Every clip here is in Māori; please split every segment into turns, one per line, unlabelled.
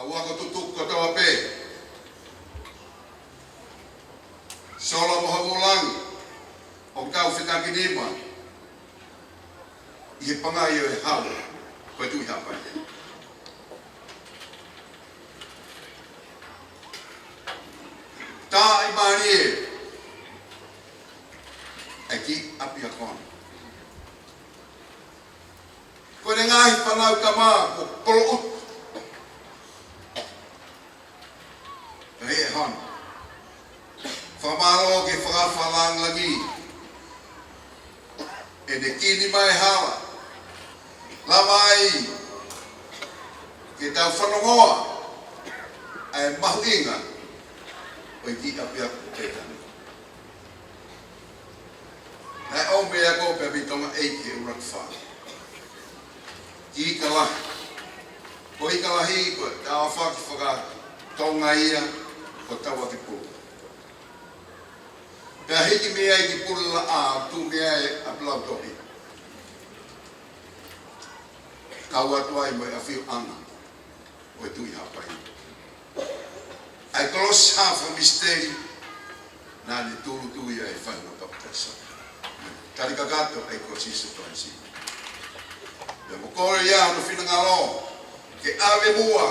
Aua ko tutuk ko tawa pe. Solo mo hamulang. O kau fita kinima. I pangayo e hau. Ko tu hapa. Ta imani. Aqui api akon. Ko ngai panau kama ko polo. Hei hon. Whamaro ke whakawhalang lagi. E ne kini mai hawa. Lamai. Ke tau whanongoa. Ai mahu inga. O i ki api aku petani. Nai o mea ko pe bitonga eike urak wha. Ki kalahi. Ko i kalahi ko tawa whaki whaka tonga ia ko tawa ki pū. Pea hiki mea i ki pula a tu mea e a blau tohi. Kau atuai mo e a whiu anga o e tui hapai. Ai kolos hafa misteri nā ne tūru tui ai whanua kapitasa. Tari kakato ai ko sisu toa si. Ia mo kore ia no whinangalo ke ave mua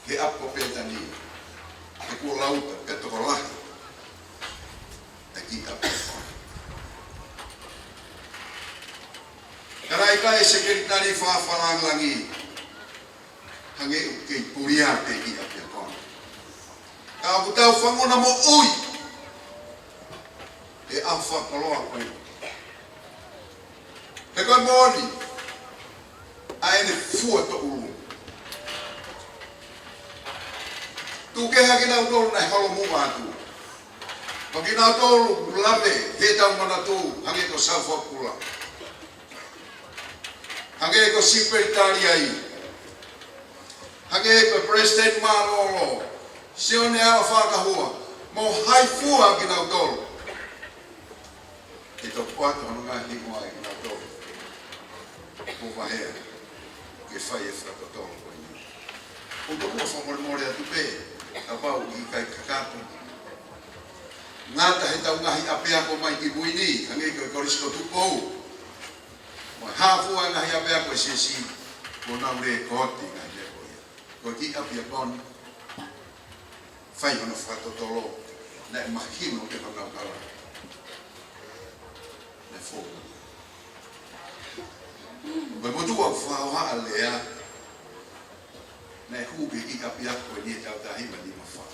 ke apo petani ke kua lauta ke toko lahi e ki apo. Karai kai sekretari whawharang langi hange ke puria te ki api akona. Ka aku tau whangona mo ui e awha koloa koe. He koe mōni a ene fua to uru. Tu ke haki nau tolu nai holo mua atu. Paki nau tolu lame he tau mana tu hange ko saufa pula. Hange ko secretary ai. Hange ko president Malolo. Sione ala whakahua. Mo hai fua ki nau tolu. E to pato hano ngā himo ai ki nau tolu. Ko wahea. Ke whai e whakatolu koe ni. O to kua whamore more atu pe. A pau i kai kakato. Ngata he tau ngahi apea ko mai ki buini. Hange ko e korisko tupou. Mo hafua ngahi apea ko e sesi. Ko nau re koti ngahi le ko ia. Ko ki apea kon. Whai hono whakatotolo. Na e mahino ke whanau kara. Ne fō. Koe motu au whaoha a lea. Nei hubi i api ako e ni tau tahima ni mawha.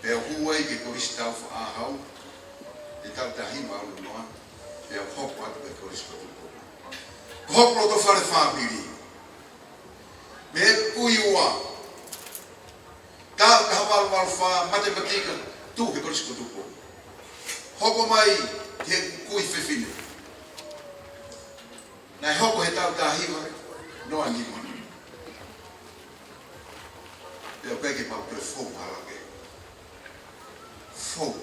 Pea huai ke korisi tau wha ahau, e tau tahima au noa, pea hopo atu e korisi kotuko. Hopo to whare whāpiri. Me kui ua. Tau ka hamaru maru wha matematika tu ke korisi kotuko. Hopo mai ke kui whiwhine. Nei hopo he tau tahima, noa ni mana. Eu peguei para o fogo halage. Fogo.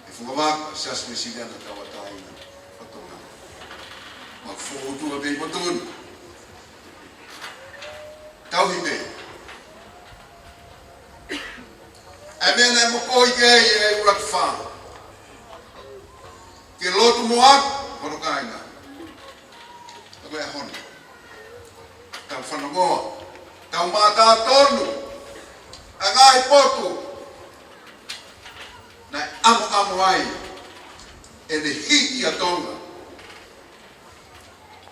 E fugava se as presidente estava taindo. Fatona. Mas fogo tu bem botun. Tau hibe. A mena mo koi ke e urak fa. Que lotu moak, kono kaina. Ako e hon. Tau whanongoa. Tau mata tonu, a ngai potu, nai amo ai, e ne hiki a tonga,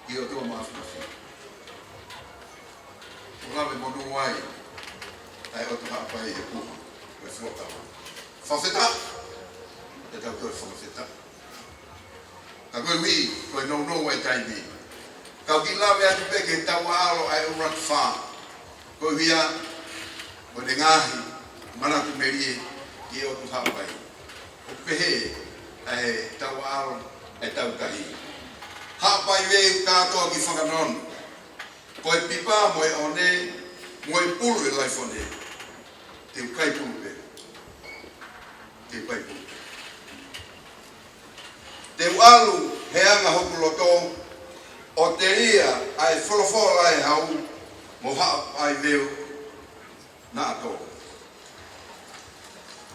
i o tō mawhinafi. O lawe monu ai, ai o tu hapai e puha, e fuatawa. Whawheta, e tau toi whawheta. Ka koe hui, koe no ai taimi. Kau ki lawe atu peke tau alo ai urat wha. Ko via o de ngahi mana ku merie ki o tu hapai o pehe ai tau aro ai tau kahi hapai ve ka to ki whakanon ko e pipa mo e one mo e pulu e laifone te kai pulu pe te kai pulu te alu he anga hoku loto o te ria ai wholofola e hau mo haa ai leo na ato.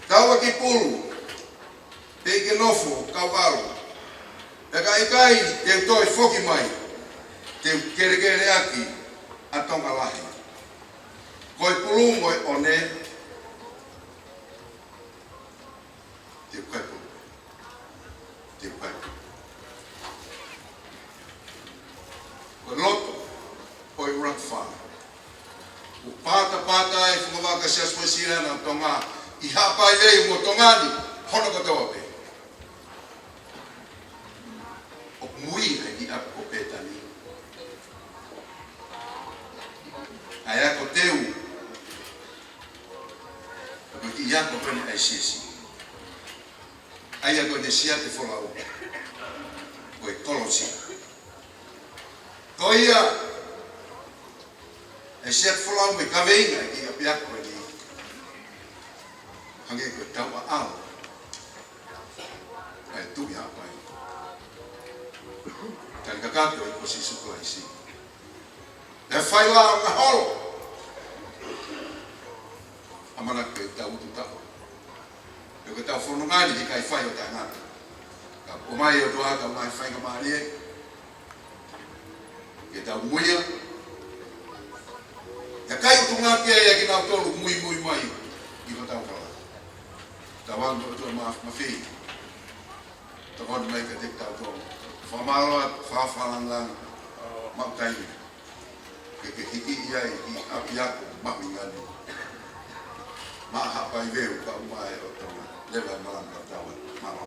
Kaua ki pulu, te ike nofo, kau aru, e kai te toi foki mai, te kere aki a tonga lahi. Koi pulungo e one, te kai pulu, te kai pulu. Koi loto, koi rak whana. O pata e whumawaka sias mo sira na tonga, I hapa i lei mo tongani, hono katoa pe. O mui e ki ako petani. Ai ako teu, ako ki ako pene ai sisi. Ai ako ne siate wholau, koe kolosi. Ko ia, e siate wholau me kaweinga ki api ako e ni. Hange koe taua ao, ai tui hapai. Tani kakato e kosi sukula isi. E whai lao ngā holo. Amana koe tau utu tau. E koe tau whanongani ki kai whai o te angata. Ka o mai o tuaka mai whai ka maari e. Ke tau muia. E kai utu ngā kia e ki nau tolu mui mai. I ko tau whala. Tawang to to ma fi. To kon mai ka te tau to. Whamaroa whawhalang mau kai. Ke hiki ia I api ako mawingani. Ma hapai veu ka umai o tonga. Lewa malanga tawa. Maro.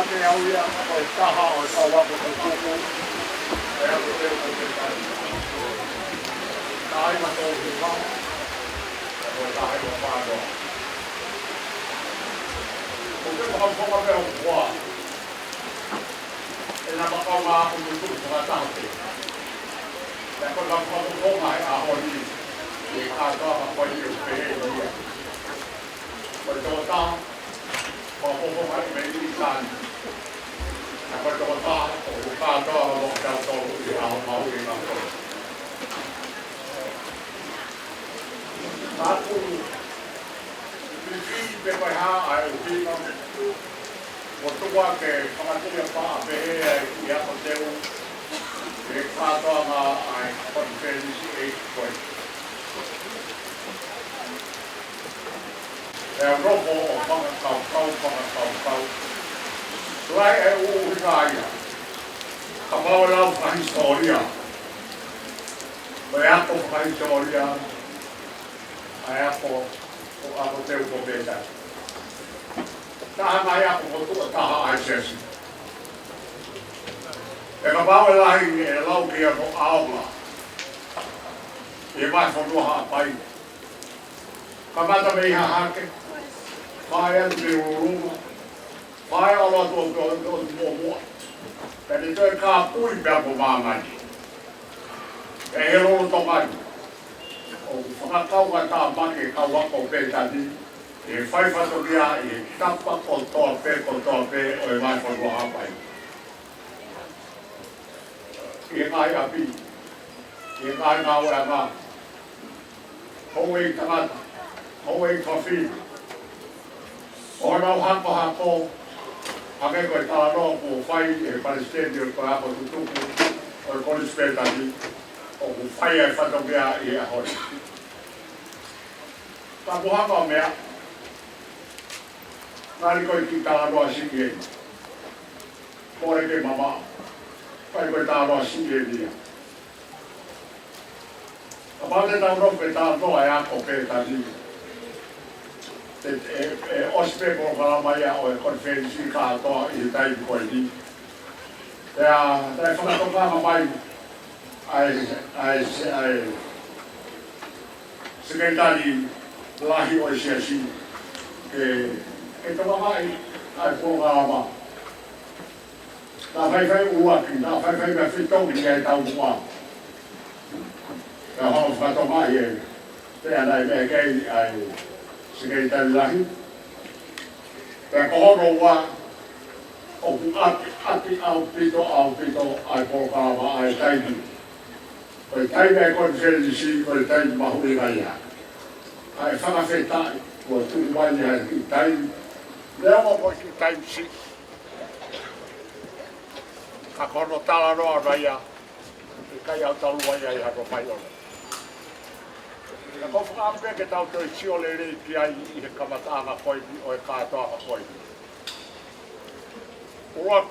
te au ia o e taha o e kawapo te kuku. E ako te o te tari. Ka ai mato o te whao. whakaponga me o kua. E na makama o mutu whakatahate. E ko na whakaponga e ahori. E kātoa ka koe i o pehe ia. Ko tō tā, whakaponga e me i tāni. E ko tō tā, o kātoa ka mo kia tō i aho mau i ngā koe. Tāku, Tiki pe koe hā ai o tina, o tua ke whakatia pā pehe ai i ako teu, e kātoa ngā ai konferensi e koe. E ropo o whakakau. Tuai e uhinga ia, ka mau lau whahistoria, koe ako whahistoria, ai ako o ako teu ko pētai. Taha mai ako ko tua taha ai sesi. E ka pāwe lahi e lau kia ko aula. E mai whanua haa pai. Ka mata mei ha hake. Whae atu me uruma. Whae alo atu o mua. Pene toi kā pui pia ko māmani. E he rolo tokani. O whakakau ka tā make kau wako pētani, e whaiwhato kia e tapa ko toa pē o e mai whanua hapai. E ngai api, e ngai ngā ora ngā, hou e tangata, hou e whawhi. O nau hako, hake koe tā roa ko whai e Palestini o koe hako tutuku, o e konis pētani, o ku whai e whato kia i ahori. Ta buhanga o mea, ngāri koe ki tā roa siki e. Kore ke mama, kai koe tā roa siki e nia. Ka pāte tau roke tā roa e ako pētani. E ospe ko kalamaya o e konferensi kātoa i taipu koe ni. Tea whakatokanga mai, ai sekretari lahi o siasi ke tama mai ai programa na vai uaki na vai me fitou ki ai tau mua ka ho fato mai e te ana me ke ai sekretari lahi te ko ro wa o ati au pito ai programa ai taipu. Koe tai mea konferensi, koe tai mahui gaia. Ai whakawhetai, koe tū mai hai ki tai. Lea mo koe ki tai si. Ka kono tala roa raia, i kai au talu mai ai hako mai ole. Ka ko whakaampe ke tau toi siole rei ki ai i he kamatanga koipi o e kātoanga koipi. Uak,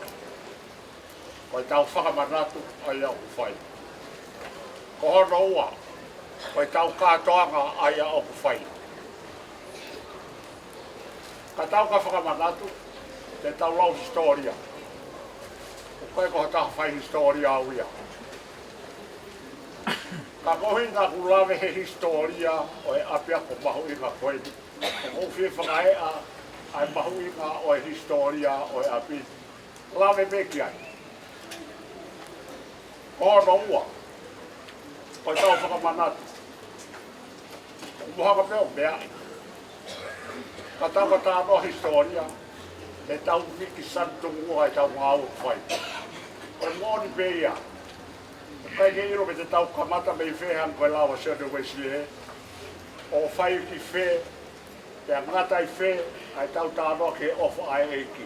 koe tau whakamanatu ai au whai. Ko hono ua, koe tau kātoanga ai a oku whai. Ka tau ka whakamanatu, te tau lau historia. O koe ko taha whai historia au ia. Ka kohi ngā kulawe he historia o e apia ko mahu i ngā koe. O whie whakaea ai mahu i ngā o e historia o e api. Lawe meki ai. Ko hono ua. Koe tau whakamanatu. O muhanga peo mea. Ka tau ka tāno historia. Me tau wiki santungu ai tau ngā au whai. Koe mōni pēia. Kai ke iro me te tau kamata me i whehang koe lawa sēne wesi e. O whai ki whe. Te ngata i whe. Ai tau tāno ke ofa ai eiki.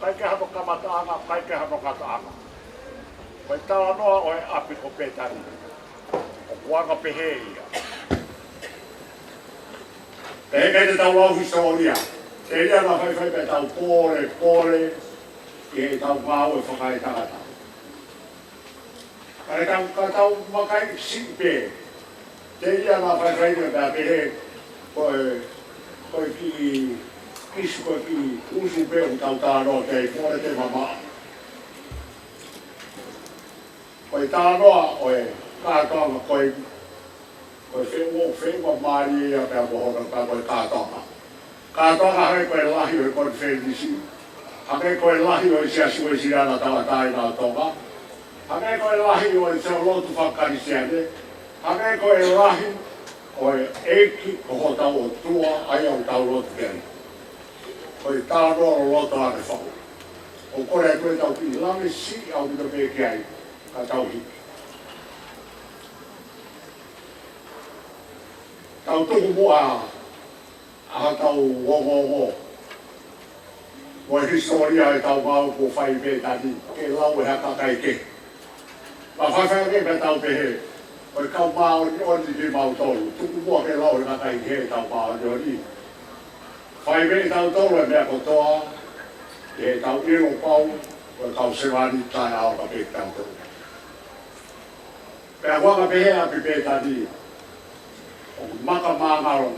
Kai ke hano kamata anga. Kai ke hano ngata anga. Koe tānoa o e api ko pētani. Wanga pehe ia. Te heke te tau lau historia. Te ria na whai pe tau kore, i he tau ngāu e whakai tangata. Kare ka tau makai sipe. Te ria na whai pe pehe koe ki kisu koe ki usu peo tau tāno te kore te mama. Koe tānoa o e kātoanga koe whenua maari ea pia mohona ka koe kātoanga. Kātoanga hei koe lahi o konferensi hake koe lahi o isia sue sirana tawatai nā tonga. Hake koe lahi o isia lotu whakari siane. Hake koe lahi o eiki koho tau o tua ai au tau lotu keri. Koe tāno o loto ane whau. O kore a koe tau ki lame si au mino me ki ai ka tau hiki. Tau tuku mua aha tau wongo. Wa historia e tau mau ko fai be tani ke lau e haka kai ke. Ma fai ke me tau pe he. O kau mau ni oni ni mau tolu. Tuku mua ke lau e haka kai ke tau mau ni oni. Fai be tau tolu e mea kotoa. E tau iro pau. O tau sewani tai au ka pe tau tolu. Pe a waka pe he a pe tani. O maka maa ngaro.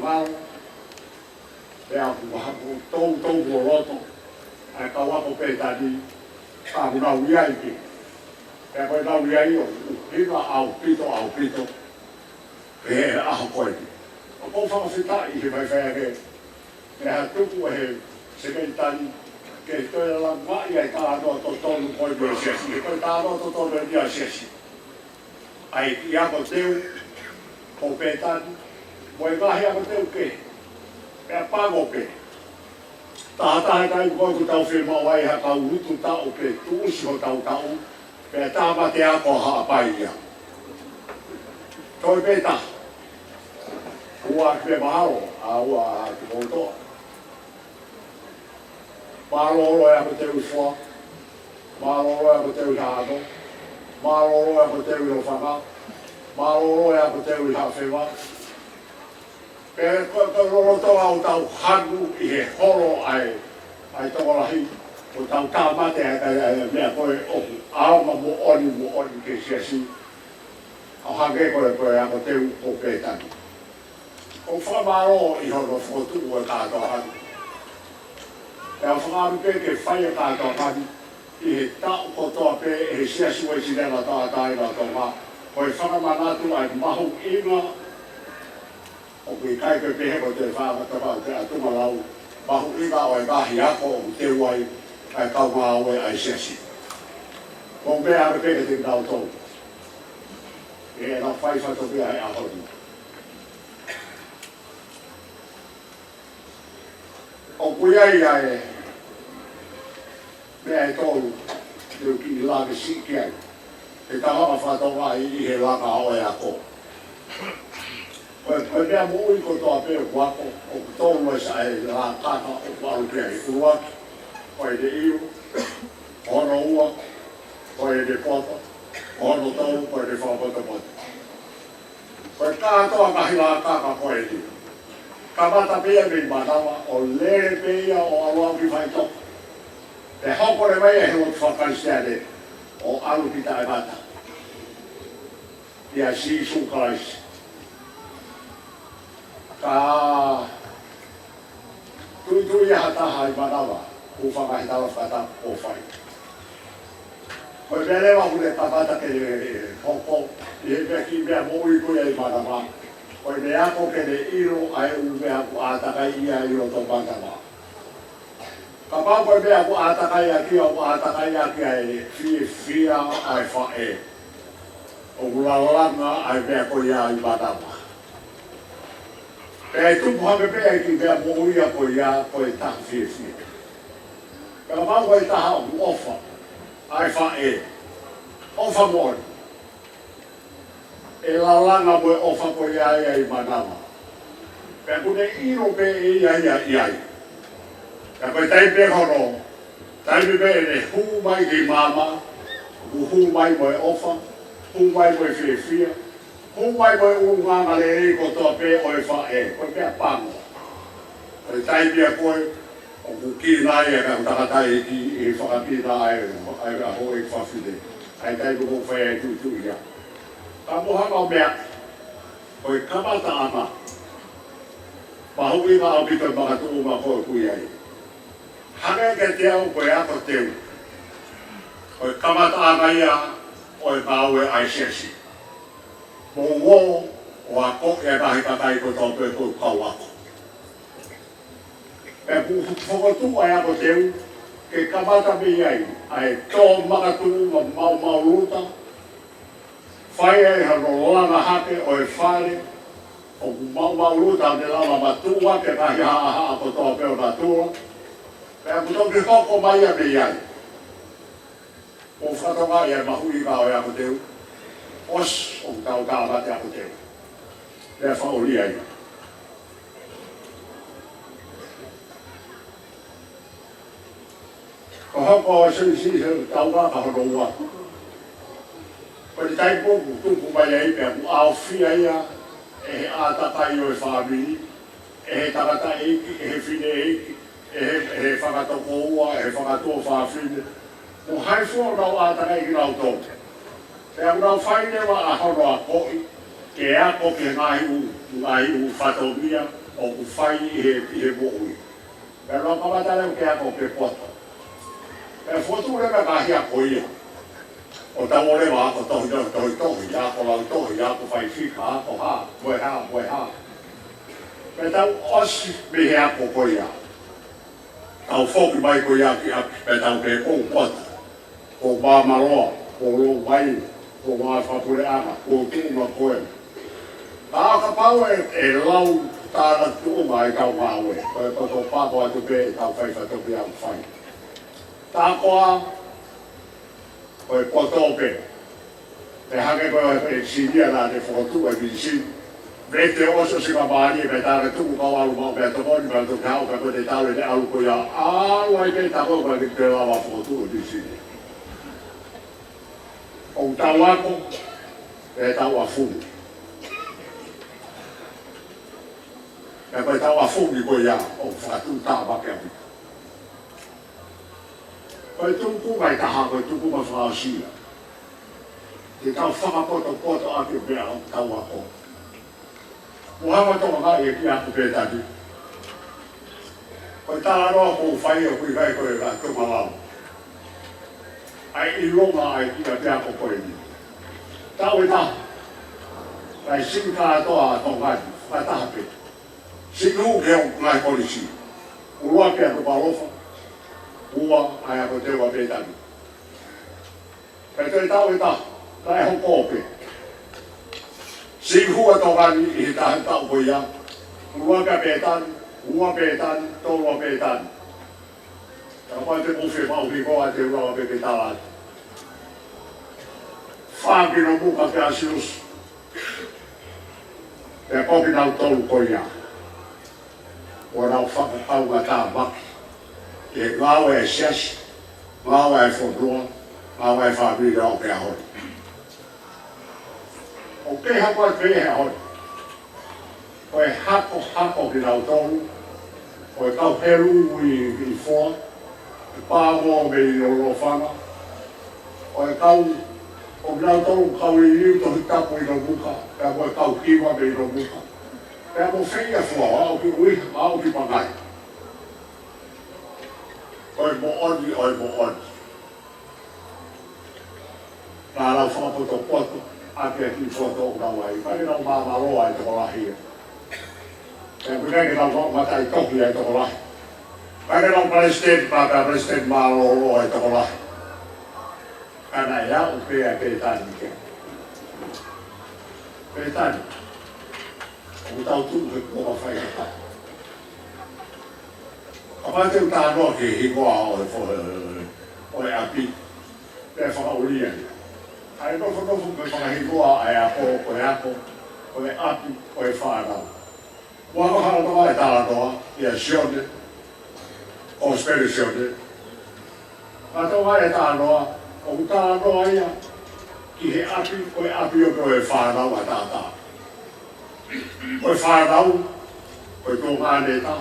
Pe a tau o roto. Ai ka wako pe tani ka una uia iki. Pe koe na uia i o hina au pito. Pe aho koe ki. O kou whakawhita i he mai whea ke. Pe ha tuku he sementani ke toi la mai ai ka anō to tonu koe mea siasi. Ke koe ka anō to tonu e nia siasi. Ai i ako teu o pe tani. Mo e ngahi ako teu ke. Pe a pango ke. Taha kai koe ku tau whima wai ha kau hutu tau pe tuusi ho tau. Pe tāma te ako haa pai ia. Toi pe ta. Ua pe mahalo a ua a te kotoa. Mālolo e ako te usua. Mālolo e ako te uhāno. Mālolo e ako te uhawhanga. Mālolo e ako te uhawhewa. Pe koe lolo au tau hanu i he horo ai tokolahi o tau tāmate mea koe oku aoma mo oni ke siasi au hake koe ako teu o pētani. O whamaro i hono whakotuku e kātoa hanu. E au whangaru pe ke whai e kātoa hanu i he tau kotoa pe he siasi wai sinela tātaina tonga koe whangamanatu ai mahu inga o kui kai koe pehe ko te whāmatawau te atuma lau mahu inga o e kahi ako o te uai ai kau ngā oe ai siasi. Ko mea ame pehe te ngau tau. E na whai whatopia e ahori. O kui ai mea e tolu teu ki lage siki ai. E tahama whatonga i he langa oe ako. Koe mea mui ko toa peo wako, o tōru e sa e la kaka o waru pia i uruaki, koe de iu, hono ua, koe de pota, hono tau, koe de whapata pata. Koe kātoa kahi la kaka koe di. Kamata pia mi manawa, o lere pia o aluaki whai toka. Te hokore mai e he o whakaristere o alu pita e mata. Ia si sukaraisi. Ka tui hataha i manawa, ku whakahitala whakata o whai. Koe mea lewa hune tapata ke hoko, i he mea ki mea mōi kuia i manawa. Koe mea ako ke ne iro ai u mea ku ātakai ia i o tō manawa. Ka pāu koe mea ku ātakai a kia o ātakai a kia e fia ai whae. O ulalanga ai mea koe ia i manawa. Pe tupu hame pea ki mea mōia koe ia koe taha fie. Ka mau koe taha o ofa, ai whae, ofa mōi. E lalanga moe ofa koe ia i manawa. Pe kune iro pe iai. Ka koe taipe hono, taipe pe ne hu mai ki mama, hu mai moe ofa, hu mai moe fie. Humai koe unganga le e ko toa pe o e whae, koe mea pango. Koe taipia koe, o ku ki nai e ka utakatai ki e whakapina ai a ho e whawhide. Ai taipu ko whae e tutu ia. Ka mohanga o mea, koe kamata ana. Mahu i ngā apito mga tuu ma koe kui ai. Hane ke te au koe ako teu. Koe kamata ana ia, o e kāue ai sesi. Mo ngō o ako e kahi kakai ko tō pē kau ako. E whakatu ai ako teu, ke kamata me ai, ai tō makatu ma mau luta, whai ai hano langa hake o e whare, o mau luta ne lama matua, ke kahi haa ko tō peo na tua, pea kuto ki hoko mai a me ai. O whatonga i ai mahui ka o e ako teu, os o tau tāmate ako teu. Pea whaori ai. Ko hoko o si tau ka hono ua. Ko te taipo ku tuku mai ai pea ku ao fia ia, e he ātakai o e whāmiri, e he takata eiki, e he whine eiki, e he whakatoko ua, e he whakatoa whāwhine. Mo hai fua rau ātakai ki rau tō. Pea ku rau whaine wa a hono a koi, ke ako ke ngahi u whatomia, o ku whai i he mo'ui. Pea rau kamatare ke ako ke poto. Pea fotu reba kahi a koia. O tau ore wa ako tohi, ako lau tohi, ako whai whika, ako ha, moe ha. Pea tau osi me he ako koia. Tau whoki mai koia ki aki, pea tau ke kou poto. Ko māmaroa, ko lo wai, ko ngā whapure ama, ko tūma koe. Tā ka pau e lau tāna tūma e kau ngāwe, koe koto pāko atu pē e tau whai whatopi au whai. Tā koa, koe koto pē. Te hake koe e sinia nā te whotu e visi. Me te oso si ka maani e me tāna tūmu kau alu mau mea tokoni mea tuki hau ka koe te tau e te alu koia. Alu ai pē tako koe ki te lawa whotu e visi. O tau ako, e tau a fungi. E koe tau a fungi koe ia, o whakatū tā wake api. Koe tuku mai taha, koe tuku ma whaasia. Te tau whakapoto aki mea o tau ako. Muhama toka kai e ki aku pētaki. Koe tā roa kou whai o kui kai koe ka tumalau. Ai I longa ai ki a te ako koe ni. Tau e taha. Kai sinka atoa a tō ngai, kai taha pe. Singu ke o ngai polisi. Urua ke a tupa lofa. Ua ai ako te wa pētaki. Kai te tau e taha. Kai hoko pe. Singu a tō ngai I taha tau koe ia. Urua ke a pētani. Ua pētani. Tōrua pētani. Ka koe te muwhi mauhi koa te urawa pepe tālani. Whāki no muka te asius. Te koki nau tolu koia. O nau whakapauga tā maki. E ngāwe e siasi. Ngāwe e whonua. Ngāwe e whāmira o ke ahoi. O ke hako e pehe ahoi. O e hako ki nau tolu. O e kau heru I whoa. Pāmo me I oro whanga. O e kau, o nau tolu kau I riu tohi tapu I no muka. Pea mo e kau kiwa me I no muka. Pea mo whengia fua, au ki ui, au ki pangai. O e mo oni. Nā rau whakapoto poto, ake e ki whoto o nau ai. Kai nau māmaroa I toko lahi. Pea kukai ki nau matai toki I toko lahi. Kai nau president, paka president māloro I toko lahi. Kana ia o pēa pētani ke. Pētani. O tau tūku he kua whai hata. A pāteu tā noa ke hikoa o e api. Pēa whakauria. Ai nofo me whakahikoa ai apo, o e ako, o e api, o e whānau. Mua kohara toa e tāla noa, ia sione. O spere sione. A toa e tāla noa, o tāla noa ia, ki he api, o e api o e whānau a tātā. O e whānau, o e tō ngāne tā,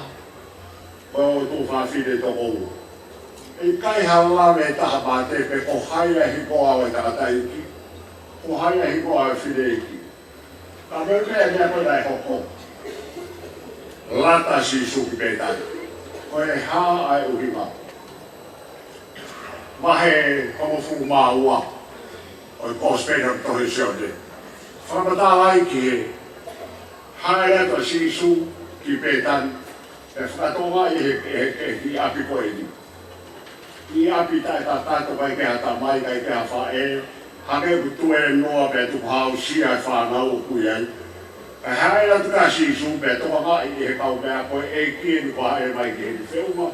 o tō whāwhine tō kou. E kai hala me taha mā te pe o haia hikoa o e takata iki, o haia hikoa o e whine iki. Ka me mea koe nai hoko. Lata si suki pētani. Ko e hā ai uhima. Mahe komofu mā ua. O e kōspēna tohi sione. Whamata ai ki he. Hae ato si su ki pētani. E whakatonga I he ki api koe ni. I api tai tātātou kai ke hata mai kai ke hawha e. Hake kutu e noa pe tuku hausia e whanau o kui ai. Kai hae la tuka sisu pe toka mai i he kau mea koe e kie ni koha e mai ki he ni whiunga.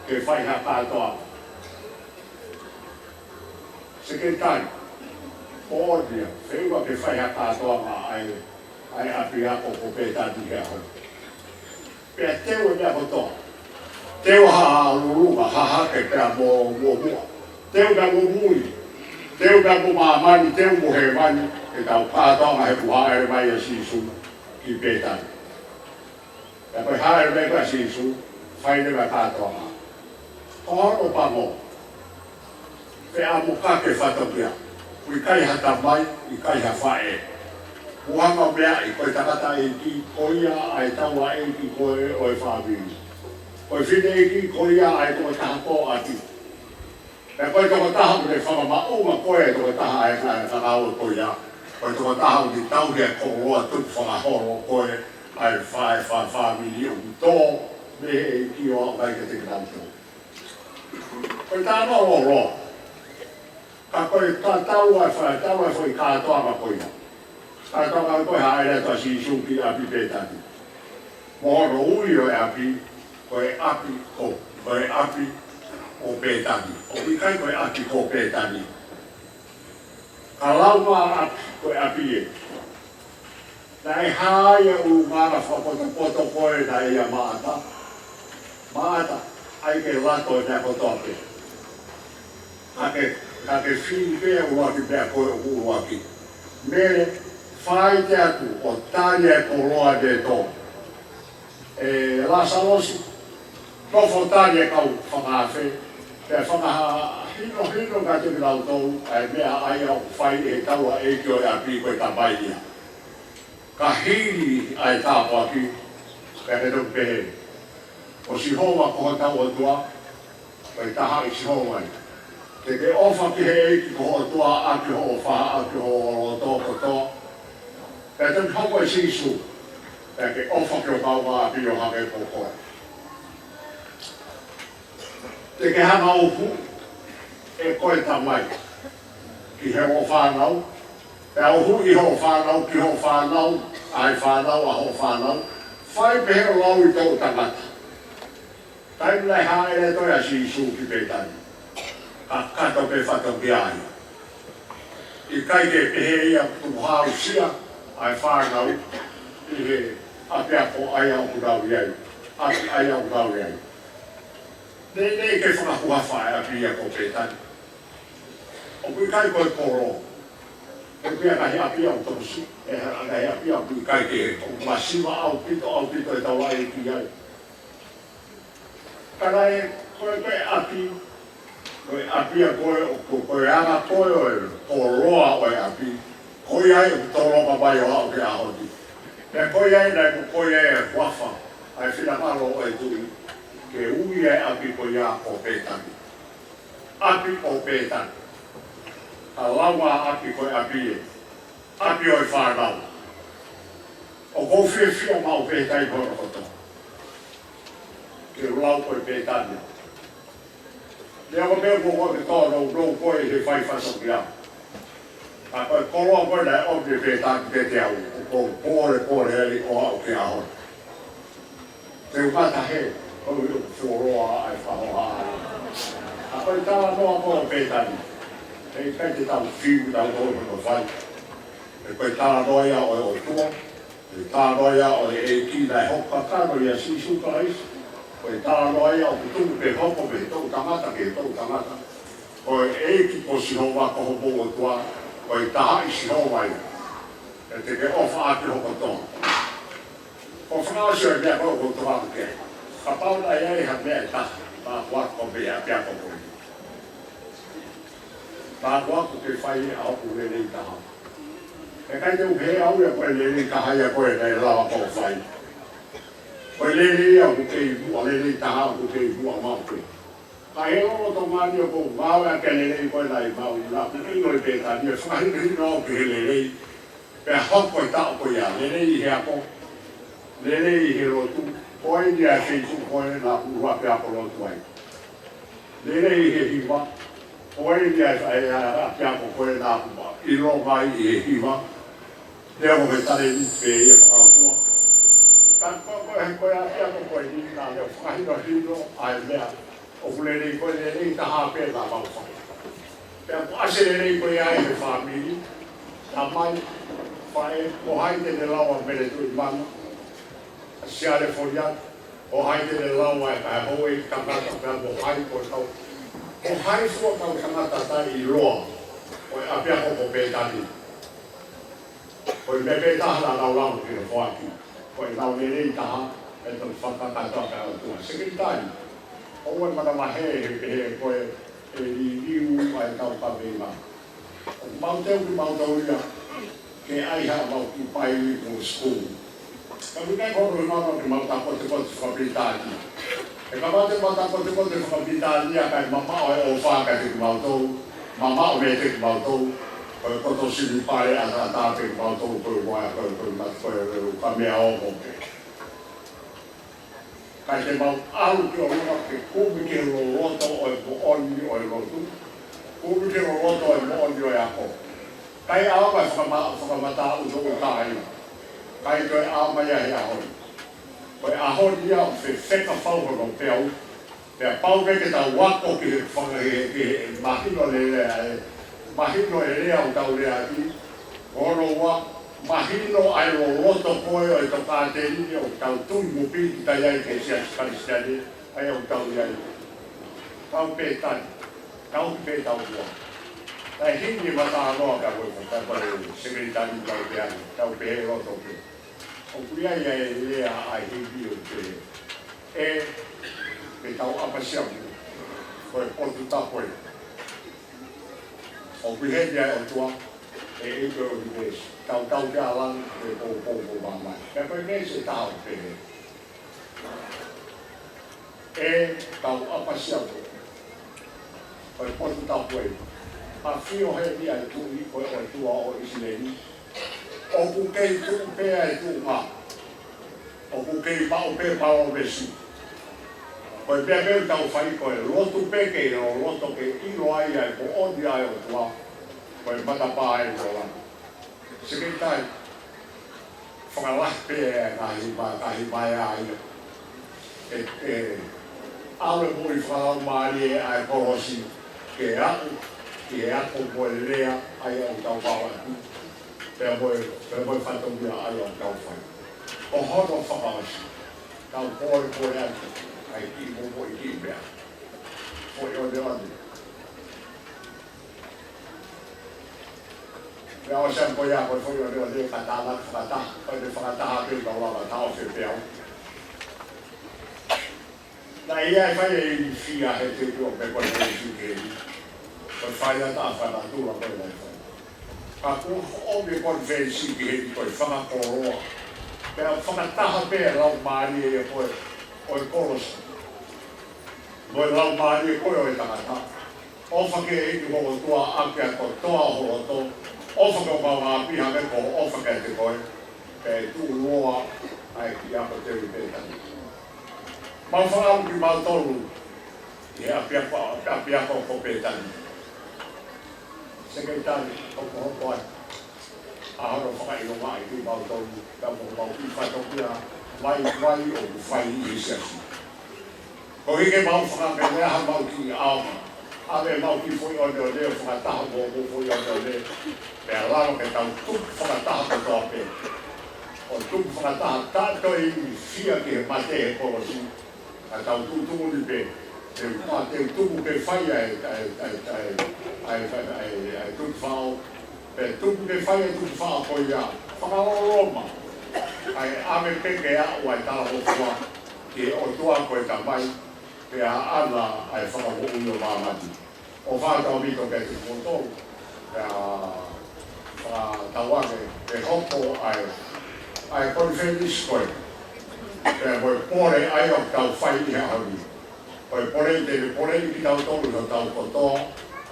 Ke whai ha kātoa. Sekretari, Odia, whiunga ke whai ha kātoa ma ai api hako ko pētati hea hoi. Pea teo e mea kotoa. Teo ha alurunga, ha hake pea mo mua. Teo mea mo mui. Teo mea mo maamani, teo mo he mani. E tau kātoa he puha ere mai a sisu ki pētati. Pea koe haere mea ka sisu, whaine mea kātoa ma. Kohono pa mo. Pea mo kake whatakia. Ui kai hata mai, i kai ha whae. Muhanga mea i koe takata e ki koia ai taua e ki koe o e whawiri. Koe whine e ki koia ai koe taha pō ati. Pea koe toko taha mune whamaunga koe e toko taha e kai whakao koia. Koe toko taha mune tauhia koroa tuku whakahoro koe ai whawiri o tō me e ki o mai ka te kanauto. Koe tāna o roa. Ka koe tātau ai whai kātoa ma koina. Kātoa koe haere ta si suki api pētati. Mohoro ui o e api, koe api o pētati. O ikai koe api ko pētati. Ka lauma api koe api e. Nai haia u ngara whakoto koe na ea maata. Maata, ai ke lato e mea kotope. Kake whini pēa uaki mea koe o uaki. Mere, whai te atu o tāne e koroa de tō. E lasa losi, tofo tāne e kau whakawhi. Pea whakaha hino ka te minau tōu, e mea ai au whai e taua e ki o e api koe ka maia. Ka hiri ai tāpua ki, pea he tōku pehe. O si hoa koha tau o tua, koe taha i si hoa ai. Te ke ofa ki he eiki koho tua, aki ho o wha, aki ho o tō kotoa. Pea tēn hoko e sisu, pea ke ofa ki o kaua api o hake kokoa. Te ke hana upu, e koe tamai, ki he o whanau. Pea uhu i ho whanau, ki ho whanau, ai whanau, a ho whanau. Whai pehe o lau i tō tangata. Taim lai haere toi a sisu ki pētani. Ka kato pe whatau ki ai. I kai ke pehe ia tukuhau sia, ai whanau, i he api ako ai au kurawi ai. Api ai au kurawi ai. Nei ke whakakuha whae api ako pētani. O kui kai koe koro. E pia kahi api au tosi. E kahi api au kui kai ke masima au pito e tawa e ki ai. Kana e koe api. Koe api a koe anga koe o e koroa o e api. Koe ai o tōronga mai o au ke ahoti. Pea koe ai nei koe ai e wafa. Ai whina malo o e tui. Ke ui ai api koe a o pētani. Api o pētani. Ka laua api koe api e. Api o e whanau. O kou whia mau pētai koe o koto. Ke lau koe pētani. Lea ko mea kua te tōna o rou koe he whai whatau ki au. A koe koroa koe nei omni pētaki te te au. O kou pōre heri o au ki aho. Te umata he, kou i uku whioroa ai whahoha ai. A koe tāna noa koe pētaki. E kai te tau whiu tau tōna no whai. E koe tāna noa ia o tua. E tāna noa ia o e ki nei hoka kāno ia sisu ka isi. Koe tāna noa ia o kutungu pe hopo pe tau tangata ke tau tangata. Koe eiki ko sihowa koho mō tua. Koe taha i sihowa ia. E te ke ofa ake hoko tōna. Ko whanau e mea koe ko toa ke. Ka pauna iai ha mea e taha. Tā wako mea pia koko i. Tā wako ke whai a hoku lelei taha. E kai te uhe au ia koe lelei taha ia koe nei lawa ko whai. Koe lelei au ke i mua, lelei taha au ke i mua mau ke. Ka he o to mani o kou mau a ke lelei koe nai mau. Nā pukino i pētani, e whakahirino au ke he lelei. Pea hoko i tau koe ia, lelei i he ako. Lelei i he rotu. Koe ni a keitu koe nā urua pe ako rotu ai. Lei he hiwa. Oe ni ai apia ko koe nā kuma. I ro mai he hiwa. Leo me tare ni pe e whakautua. Kan koe apia ko koe ni nā leo whakahino hino ai mea. O kule nei koe nei taha pe nā mauwhai. Pea ko ase nei koe ai he whamiri. Tā mai whae o haite ne laua mele tui mana. Siare forian. O haite ne laua e kai hoe kamata pea mo hai koe tau. O hai fua kau kamata tai I roa. O apia ko pe tani. O me pe taha na lau lau ki o whaaki. O lau nei taha e tau whakakatoa ka o tua. Sekiritai. O mana mahe he koe e riu ai kau pamema. O mauteu ki mautauria ke ai ha mau ki pai o school. Ka wika koro I mana ki mautakote kote whakapitani. E ka mate mautakote kote whakapitani a kai mamao e o whaka ki mautou. Mamao me te ki mautou. Koe koto siri pare a tāpe ki mautou koe waia koe mati koe ka mea o moke. Kai te mau alu ki o lua ke kubi ki lo roto o e po oni o e rotu. Kubi ki lo roto o e po oni o e ako. Kai awa kai whakamata uso o tāi. Kai koe awa ia he ahoi. Koe ahoi ia o wheka whauhoro peau. Pea pau ke tau wako ki he mahino le lea. Mahino e lea o tau lea ki. Oro wa. Mahino ai lo roto koe o e to kāteri o tau tui mupi ki tai ai ke sia karistiani ai o tau iai. Tau pētani. Tau pē tau ua. Tai hingi mata anoa ka koe ko tai pare sekretari tau peani. Tau pē roto pē. O kuria ia e lea ai hingi o te e pe tau apasiamu. Koe potu tapoe. O kuhenia o tua e eke o hibes. Tau te alang e po mamai. Pea koe nei se tau pēne. E tau apasiamu. Koe potu tapoe. A whio he ni ai tui koe o tua o Isileni. O kukei tu pēa e tu ngā. O kukei pao pē pao resi. Koe pēa pēu tau whai koe lotu pēkei o loto ke ilo ai ai po odi ai o tua. Koe matapā ai o lan. Sekeitai, whakalahi pēa kahi mai ai. Aue mui whakalau maari e ai korosi ke aku. Ki e ako moe lea ai au tau wawa aku. Pea moe whatongia ai au tau whai. O hono whakawasi. Tau koe atu. Ai ki mo I ki mea. Koe o de ane. Pea o seam koe a koe foi o de ane katala whakataha. Koe de whakataha pēu tau lama tau se peau. Na ia e whai e I whia he te ua pe koe te whikeri. Koe whai ata whanatura koe lai whai. Ka kua ome koe whai siki he koe whakakoroa. Pea whakataha pēa lau maari e koe o e korosa. Koe lau maari e koe o e tangata. O whake e ki hoko tua ake a koe toa horoto. O whake o mau ngā piha me ko o whake te koe. Pea tū loa ai ki ako te ui pētani. Mau whakau ki mau tolu. I apia ko pētani. Sekretari, hoko ai. Aharo whakailo mai ki mau tolu. Ka mau ki whatokia mai o whai I siasi. Ko hike mau whakakelea mau ki aoma. Ave mau ki fui o leo whakataha mo fui o leo. Pea laro ke tau tuk whakataha ko toa pē. O tuk whakataha tātou I whia ki he mate he korosi. Ka tau tutungu ni pē. Te tuku ke whai ai tuku whao. Pe tuku ke whai ai tuku whao ko ia. Whakaroroma. Ai ame peke a ua tala ho whua. Ki o tua koe ta mai. Pea ana ai whakamu uno mamati. O whātau mito ke te koto. Pea whakatawake. Pe hoko ai konfenis koe. Pea koe pore ai o tau whai I hauri. Koe pore I ki tau tolu no tau kotoa.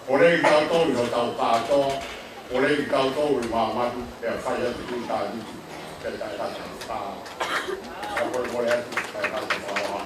Pore I tau tolu no tau kātoa. Pore I tau tolu I mamati. Pea whai atu ki tāniti. Pea tai tata. Koe pore atu. Tai tata whakawa.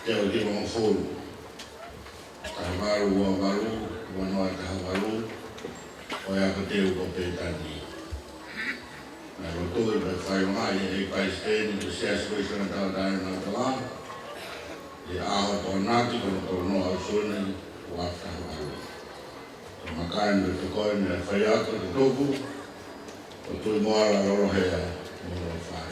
Teo di mga fulu. Kahamaru wa maru, wanoa kahamaru, o ya ka teo ko petani. Na roto i ba whai mai e pai steni to se asoi sana tau dana na tawa. E aho to nati kono to noa usone wa kahamaru. Ko makai me te koe me whai ako te toku, o tui moara rorohea moro whai.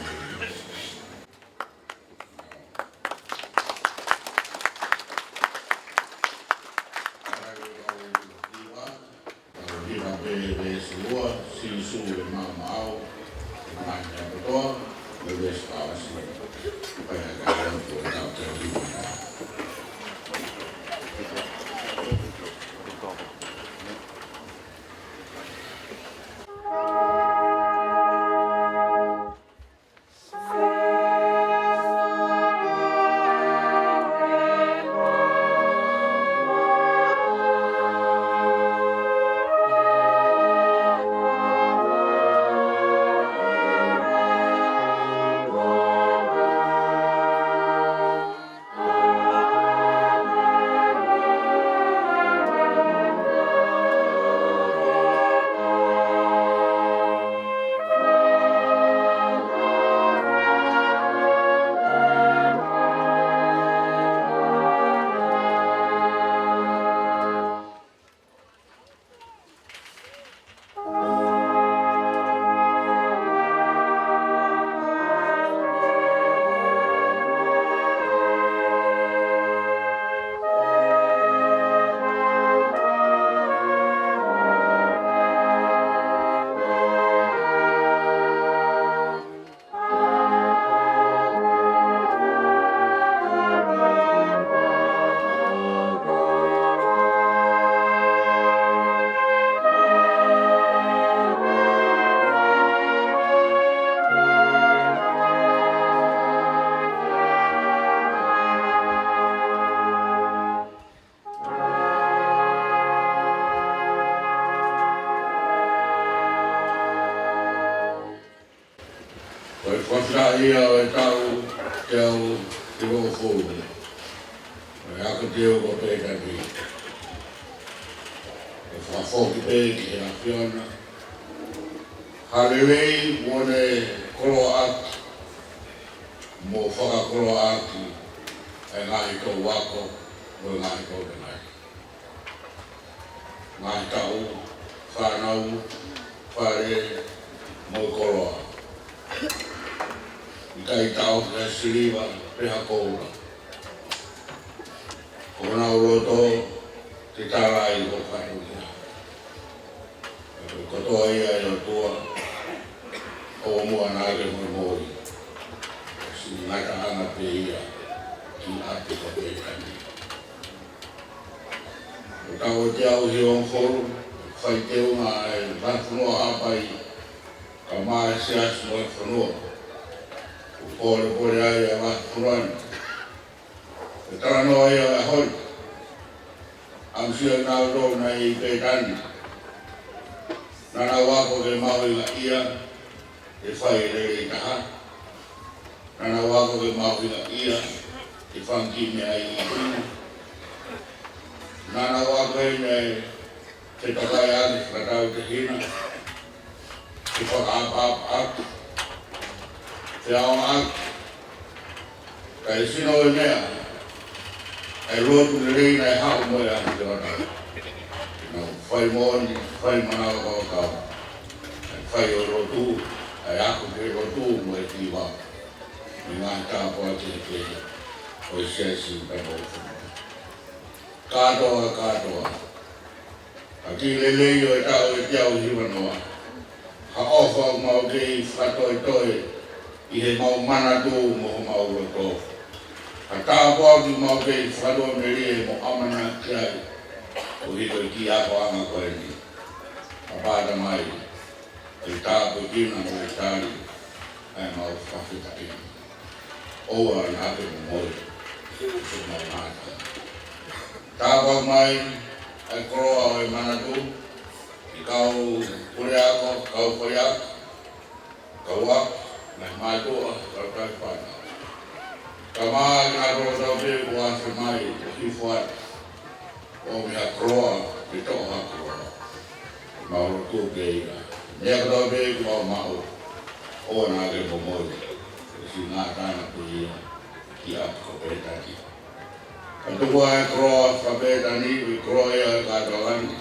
Ia o e tau te au te roko fōru. O e ako te o ko pētaki. E whawhoki pēki he a whiona. Harewei mone koro aki. Mo whakakoro aki. E ngahi tō wako. Mo ngahi tō te nai. Ngahi tau. Whanau. Whare. Mo koro aki. Kai tau te siriwa peha koura. Kona uroto te tarai o whanukia. Kotoa ia i o tua o mua nare mo mori. Si ngata anga pe ia ki ate ko pe kani. O tau te au hi on foru, whai te unga e whanua apai ka maa se asu o e whanua. Pore ai a whakuran. E tarano ai a hoi. Am sia nā rō nei pe tani. Nana wako ke maui la ia. E whai rere taha. Nana wako ke maui la ia. E whanki me ai i hunu. Nana wako e ne te takai ake whakatau te hina. E whakaapap ake. Te ao aki, kai sino e mea, ai rotu le reina e hao moe aki te wata. Nau whai mōni, whai manawa kau kau. Ai whai o rotu, ai aku ke rotu mo e ki wā. I ngā tāpua te te, o i sesi ka rotu. Kātoa, kātoa. A ki lelei o e tau e tiau hiwa noa. Ha ofa o mau kei whatoi toi. I he mau mana tō mo ho mau roto. A tāpua ki mau kei whanua me rie mo amana ki ai. O hito i ki ako anga koe ni. A pāta mai. E tāpua kina mo e tāri. Ai mau whawhita ina. Oa i ake mo moe. So mau nāta. Tāpua mai. Ai koroa o e mana tō. I kau kore ako, kau kore ako. Kau ako. Nai mātoa, kau tai whāna. Kamal ngaro dobe kuasa mai hifuat o mia kroa itu hakro mau tu gaya dia dobe mau o na le bomoy si na kana tu ia ko betani tu wa kroa sabetani kroa ya kadolan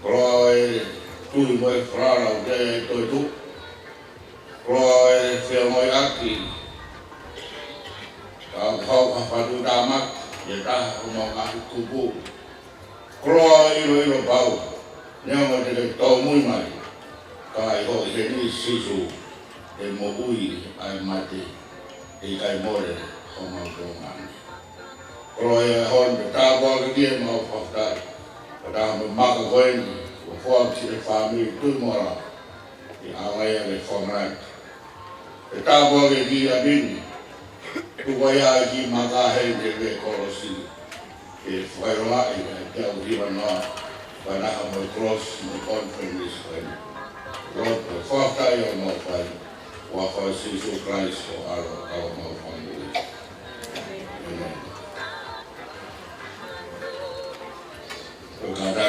kroa tu mo frara o de tu kroa se mo aki kau apa damak ya dah mau kasih kubu keluar ilo bau nyawa dengan tau mui mai kai ho ini sisu mau ui ai mati kai more ho mau dongan keluar ya hon betapa dia mau fakta pada memakai koin form si family tu mora di awal yang reformat betapa dia bin Kuwaya ki makahe de korosi e fuerola e que arriba no para a cross no conference when God the father yo no fai wa fa Jesus Christ o aro no family amen o kada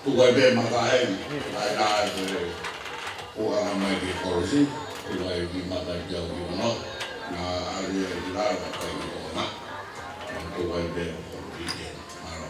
tu vai be makahe ai da o ama ki korosi tu vai ki makahe yo no na área de larga caída tu vai ver o vídeo malo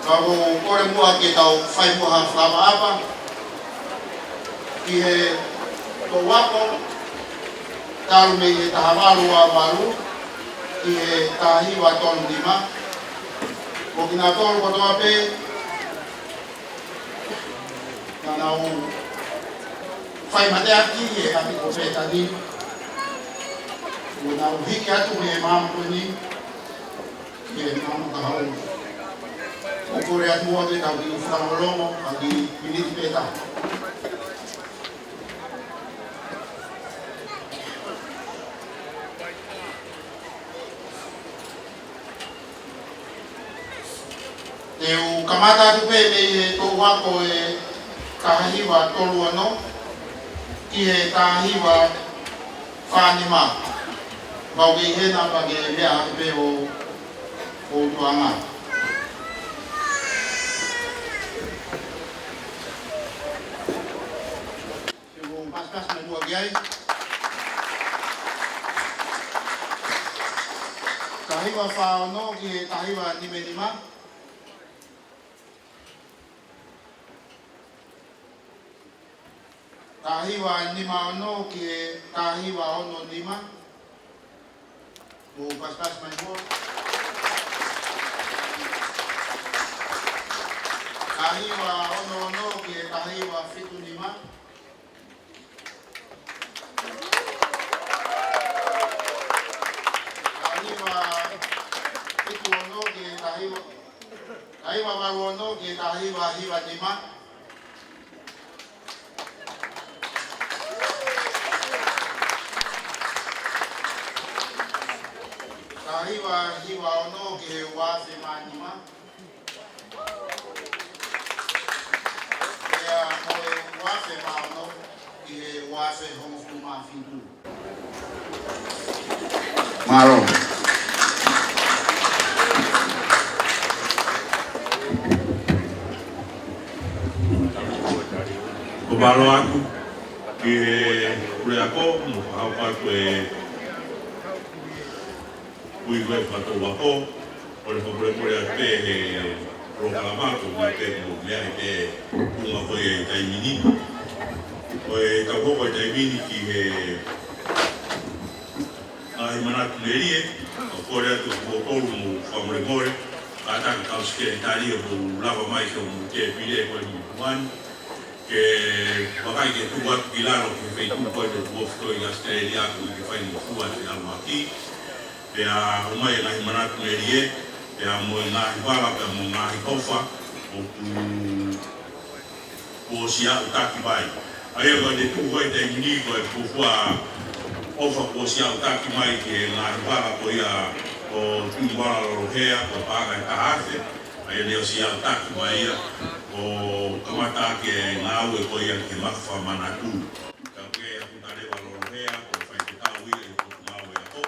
Kago kore mua ke tau whai mua whama apa. Ki he tō wako, taru mei he taha waru a waru. Ki he tahiwa tonu lima. Ko ki nā tolu kotoa pe, nā nau whai mate aki he api ko pētani. Ko nau hiki atu me māmu ni, ki he māmu kahau. O kore atu mua te tau ki whanamolomo, a ki piniti pētani. E o kamata atu pe me he tō wako e kahiwa tolu ano, ki he kahiwa whanima. Kau ki he nā pake mea atu pe o tuanga. E o pas me mua ki ai. Kahiwa whaono ki he kahiwa nime nima. Kahiwa nima ono ki e kahiwa ono nima. O paspas mai mo. Kahiwa ono ki e kahiwa fitu nima. Kahiwa fitu ono ki e kahiwa waru ono ki e kahiwa hiwa nima. Kahiwa hiwa ono ki he wafe manima. Ea moe wafe maono ki he wafe homofu mafintu. Maro.
Ko maro aku ki he ure ako mo haupa koe ui koe whatou wako, ore whapure a te he rokalamato ni te mo mea te unga koe e taimini. Koe tau hoko e taimini ki he ngahi manatu nerie, o kore atu ko tolu mo whamure more, ka taka kau skere tari o ko lava mai ke o mo te pire koe ni kuani. Ke wakai ke tu atu ki laro ke whaitu koe te tuofto i Australia ko i ke whai ni kua te almaki. Pea umai ngahi manatu nerie, pea mo ngahi wala, pea mo ngahi kofa, o ku sia utaki bai. Aia koe te tuho e te mini koe kufua ofa ku sia utaki mai ke ngahi wala ko ia o tuni wala rohea, ko pāga e tahase. Aia leo sia utaki mai ia, o kamata ke ngāu e ko ia ke mafa manatu. Kau ke aku tare wala rohea, ko whai te tau ia e ko ngāu e ako.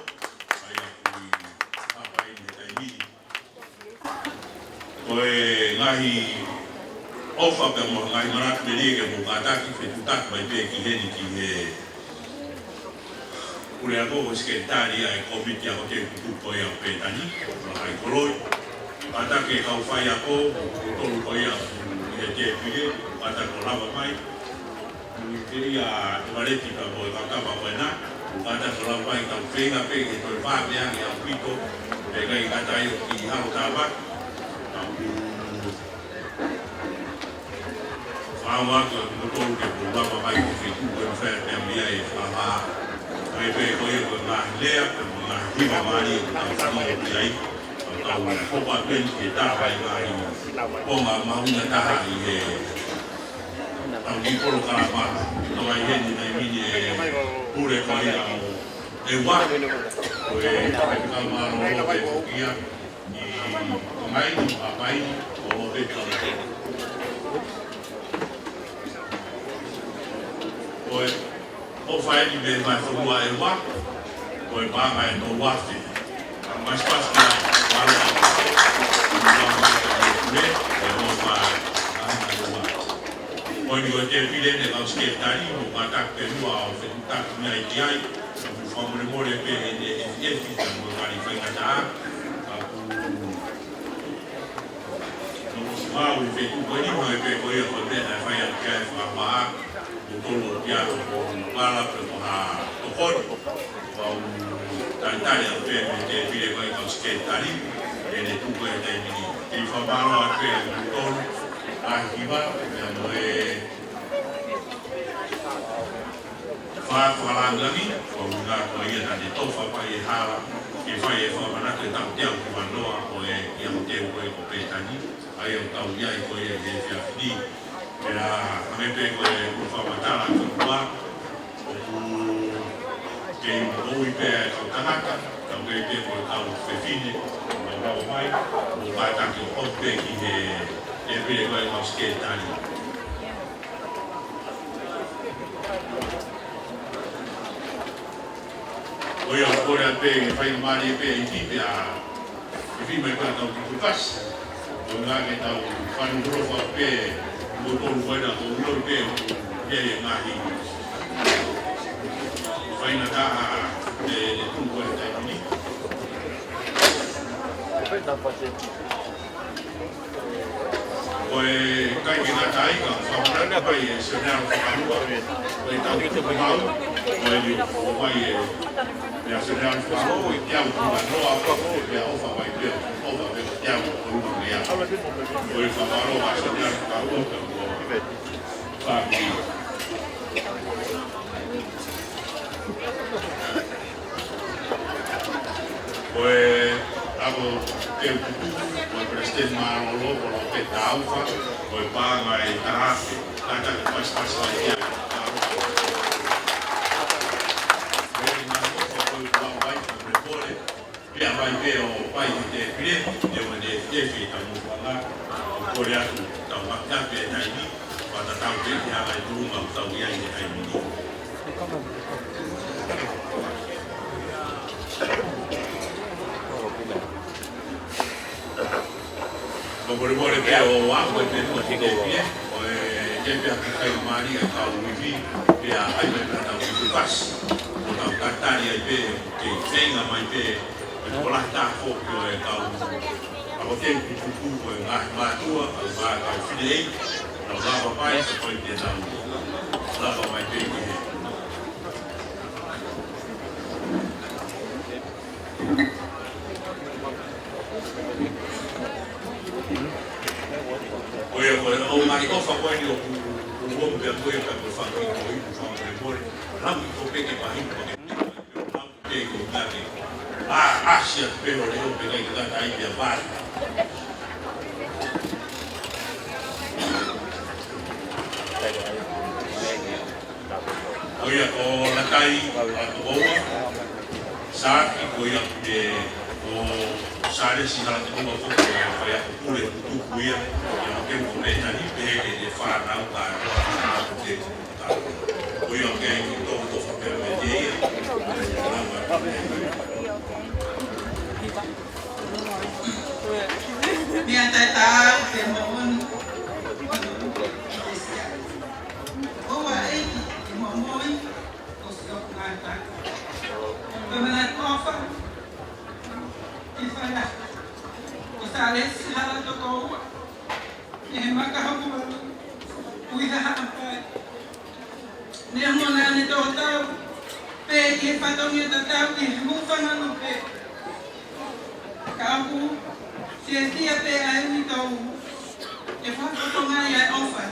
Koe ngahi ofa pe mo ngahi manatu nerie ke mo kataki whetutaki mai pe ki heni ki he ure ako o sekretari a e komiti ako te kutu koe a petani, ai koroi. Katake kau whai ako, o tolu koe a i te pire, katako lava mai. Kiri a tuareti ka koe kakapa koe na, katako lava mai kau whenga pe ke toi whapeangi au pito, pe kai katai o ki hao tāwak. Whāwaka ki tolu ke ko lava mai ke whetu koe whea te amia e whaha. Kai pe koe koe ngahi lea, pe mo ngahi hiwa mani o tau whanau ki ai. Tau hopa peni ke tāwai ngahi ponga mahunga taha i he tau ki polo karamata. Tau ai heni nei mini e pure kai au e wā. Koe kalmaro o te tukia i Maini, a Maini, o te tau. Koe o whaeni me mai whanua e wā, koe pānga e no wāwhi. Mas pasti wala e mo wha koe ni o te pile ne kau ske tari mo katak pe rua o whetutak mea i te ai, ka pu whamure more pe e fita mo kari whaingata a, ka pu no mau i fetu ko ni mai pe ko ia ko te na fai a ke fa ma o tolo ia ko wala pe ko ha to ko o tantari a pe me te vire ko i ske tari e ne tu ko e te ni i fa ma ro a pe o tolo a hiva ya no e fa la ngani ko nga ko ia na de to fa pa e hala e fai e fa mana te tau te au ko no ko e ia mo te ko e ko pe tani ai o tau ia i ko e e fia fini era a me pe ko e ko fa matala ko wa o ku ke o i pe ko tanaka ka me pe ko tau fe fini o ba o mai o ba ta ki o pe ki e pe ko e ko ske tani Oia o kore a pe e whai mari e pe e tipe a e whi mai kua tau ki kukas. O ngā ke tau whanu rofa pe mo tolu whaina o uloi pe o ke e ngahi. Whaina taha e tūko e tai mini. O e kai ki ngā taika, whamarana pai e senau whakarua. O e tau ki te mau, o e o mai e ya se dan faro e ya o no a ko e o fa vai pe o fa ve ya o no ya o e fa faro va se dan faro ko fa mi o e abo te putu o e preste mano lo por o te taufa o e pa mai tarafe tata que faz passa ya Pia vai pe o pai te pire e o de tefi ta mo wala o kore atu ta wa ta pe na ni wa ta ta pe ya vai tu ma ta wi ai ni ai ni mo bore pe o wa ko te mo te pie o e te pe a kai mari a ta wi vi pe a ai me ta wi pas o ta ta ta ni ai pe ke venga mai pe o la ta fo ko e tau a o te ku ko e nga ma tua a va ka fidei no va va pai ko e tau la va mai pe ki o mai ko fa ko ni o ku pe ko e ka ko fa ko i fa ko ram ko pe ke pa hin ko ke ko na ke Asia pero leo pegai que está aí de bar. Oia o la kai a boa. Sabe oia de o sare si la te como foto foi a pure tu cuia e o que o meta ni pege de fara na o cara. Oia que todo fa per media.
Mia tata te mohon owa e te mohoi o se o ngata o mana kofa i whara o sa lesi hala toko owa e he maka hapu walu ui ha hapai ne mona ne tō tau pe i he whatongi o tatau i he muwhanga no pe ka apu si e tia pe a uni tau e whakatonga i ai ofa.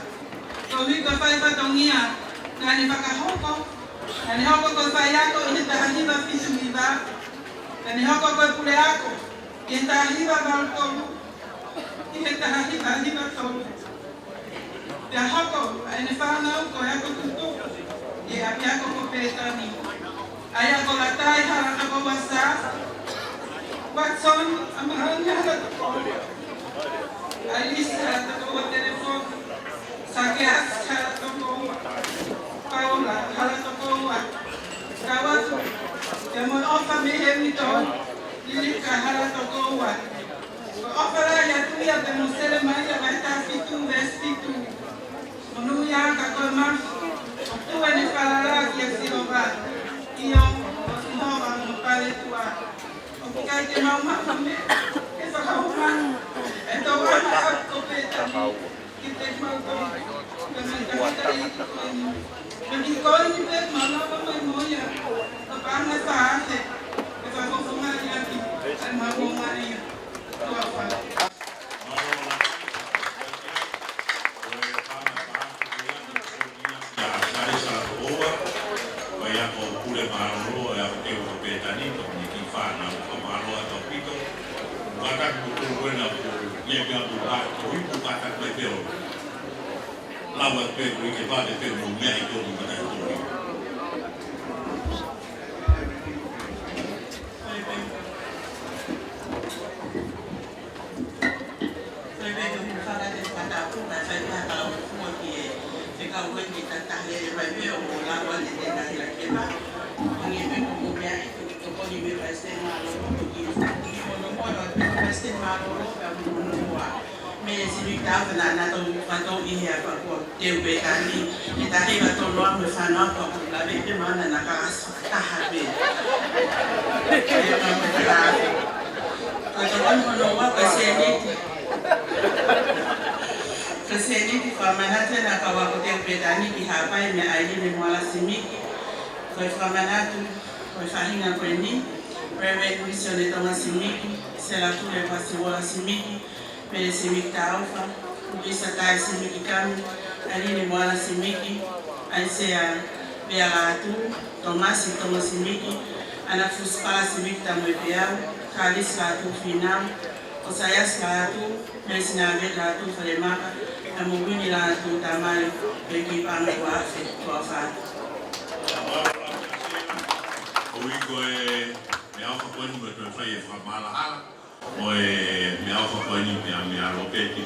Tau hika whai whatongia nga ni whakahoko. Nga ni hoko koe whai ako i he tahahiwa fisu i wā. Nga ni hoko koe pule ako i he tahahiwa waltolu. I he tahahiwa hiwa tolu. Te hoko a ene whanau koe ako tutu i api ako ko pētani. Ai ako la tai hara ako wasa. Watson, amahanga hala toko. Alice hala toko wa telefon. Sakeas hala toko wa. Paula hala toko wa. Kawatu, te mo ofa me hemito. Lilika hala toko wa. Ofa la ya tuya te mo sele maya va estar fitu vestitu. Monu ya ka ko mar. Tu ene falala ki asiro va. Iyo, no va no pare tua. Kaya te mau mama me, e whakahumanu, e tau ana ako pētani, kita mau Pergi kau ni pun malah apa moya, apa anda faham? Apa kau semua ni lagi, mau mana? Apa?
Lawan pergi ke mana pergi mengai itu di mana itu.
Saya betul pada kata aku saya kalau semua dia kalau kita tak ada bayi orang lawan dia tak ada kita. Ini memang mengai itu kalau dia pasti malu pergi. Kalau pasti malu kamu semua. Mais celui qui a fait la nature, il y a pas quoi. Théorie, il est arrivé à ton noir, me fait un peu pour la vie de mon anakas. Tahabé. Quand on voit que c'est dit qu'il faut manager la kawakote pétani qui a pas aimé aller de moi la simi. Quand il faut manager, quand il faut rien apprendre, prévenir mission de ton simi, c'est la tour de passer la simi. Pele simiki taufa, kubisa tai simiki kami, alini mwana simiki, aisea beagatu, Tomasi tomo simiki, anafuspala simiki tamwepeau, kalis latu final, osayas latu, mesina abet latu falemaka, amubini latu tamale, beki pano wafe, tuafatu.
Oiko me alfa kwenu me fai famala. Oe me alfa kwani me alopeti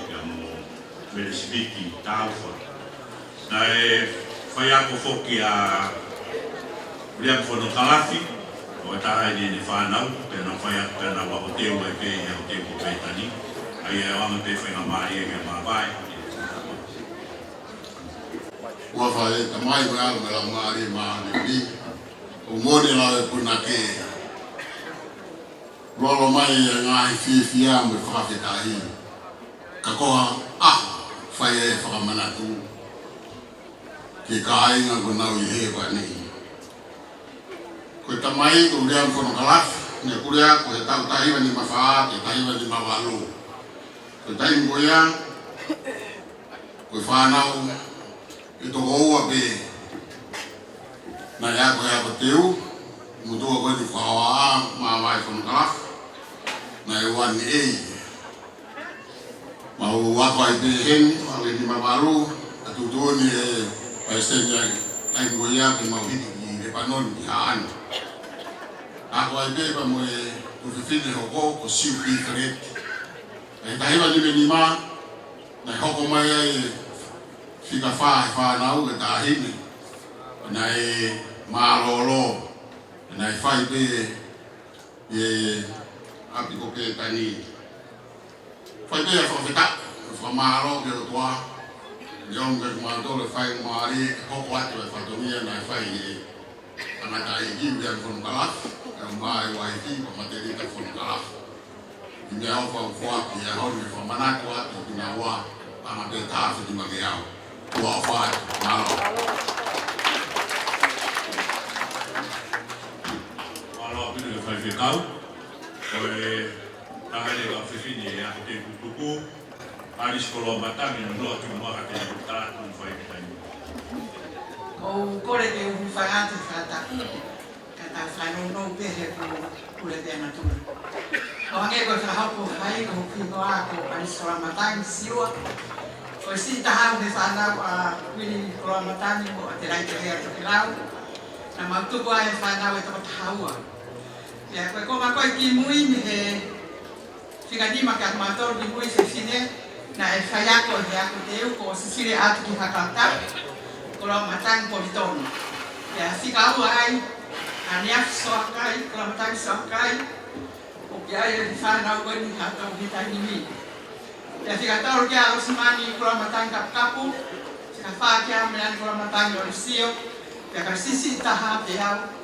me speaking taufa. Na fai ako foki a William fono kalafi o taha ni whanau pena fai pena wa hoteu e pe e hoteu ko petani ai e wanga pe fai na mari e me mawai.
Wa fai tamai wa me la mari ma ni o mone la puna ke Lolo mai ngai fia mo whakawhetai. Ka koha, whai e whakamanatu. Ki ka ainga ko nau I hewa ni. Ko tamai ko rea mfono kalaf. Ne kurea ko he tau tahiwa ni mawhaa, ke tahiwa ni mawalo. Ko tai mgoia, ko whanau, I to oua pe. Na ea ko hea ko teu, mutua koe ni whakawa mawai whono kalaf. Na e wani ei ma o wako ai pe hen ma le ni mabaru atu toni e paisenya ai ngoia ke ma hiti ni le panon ni han ako ai pe pa mo e tu fifine hoko ko siu pi kret e tai wa ni ma na hoko mai ai fika fa na u ta hini na e ma lolo na e fai pe e api ko ke tani fai be fa fita fa maro ke toa yong ke ma to le fai mari ko kwa te fa to ni na fai ana ta I gi ya fon kala ma wa I ko ma te ri ta fon kala ni ya fa ki ya ho ni fa mana ko ati na wa ama te ta fa di ma ge ya wa fa maro
Maro bi le fai fitau Oe tahale ka fifini e ako te kutuku aris kolo matangi no loa tu maka te kutara tu fai kitani.
O kore te whangata whata kata whanau no pehe ko kure te matura. O hange koe whahapo hai ko whino ako aris kolo matangi siwa. O si tahau te whanau a wini kolo matangi mo te rai te hea te pirau. Na mautuku ai whanau e toko tahaua. Ya, koe koma koe ki mui ni he whikadima kia kumatoro ki mui se sine na e whaiako he ako teu ko sisire atu ki hakauta ko lau matang po litono. Ya, whika au ai a niaf soakai, ko lau matang soakai o ki ai e whanau koe ni hatau hitai ni mi. Ya, whikatoro kia au simani ko lau matang kapu whika wha kia mean ko lau matang o sio ya ka sisi taha te au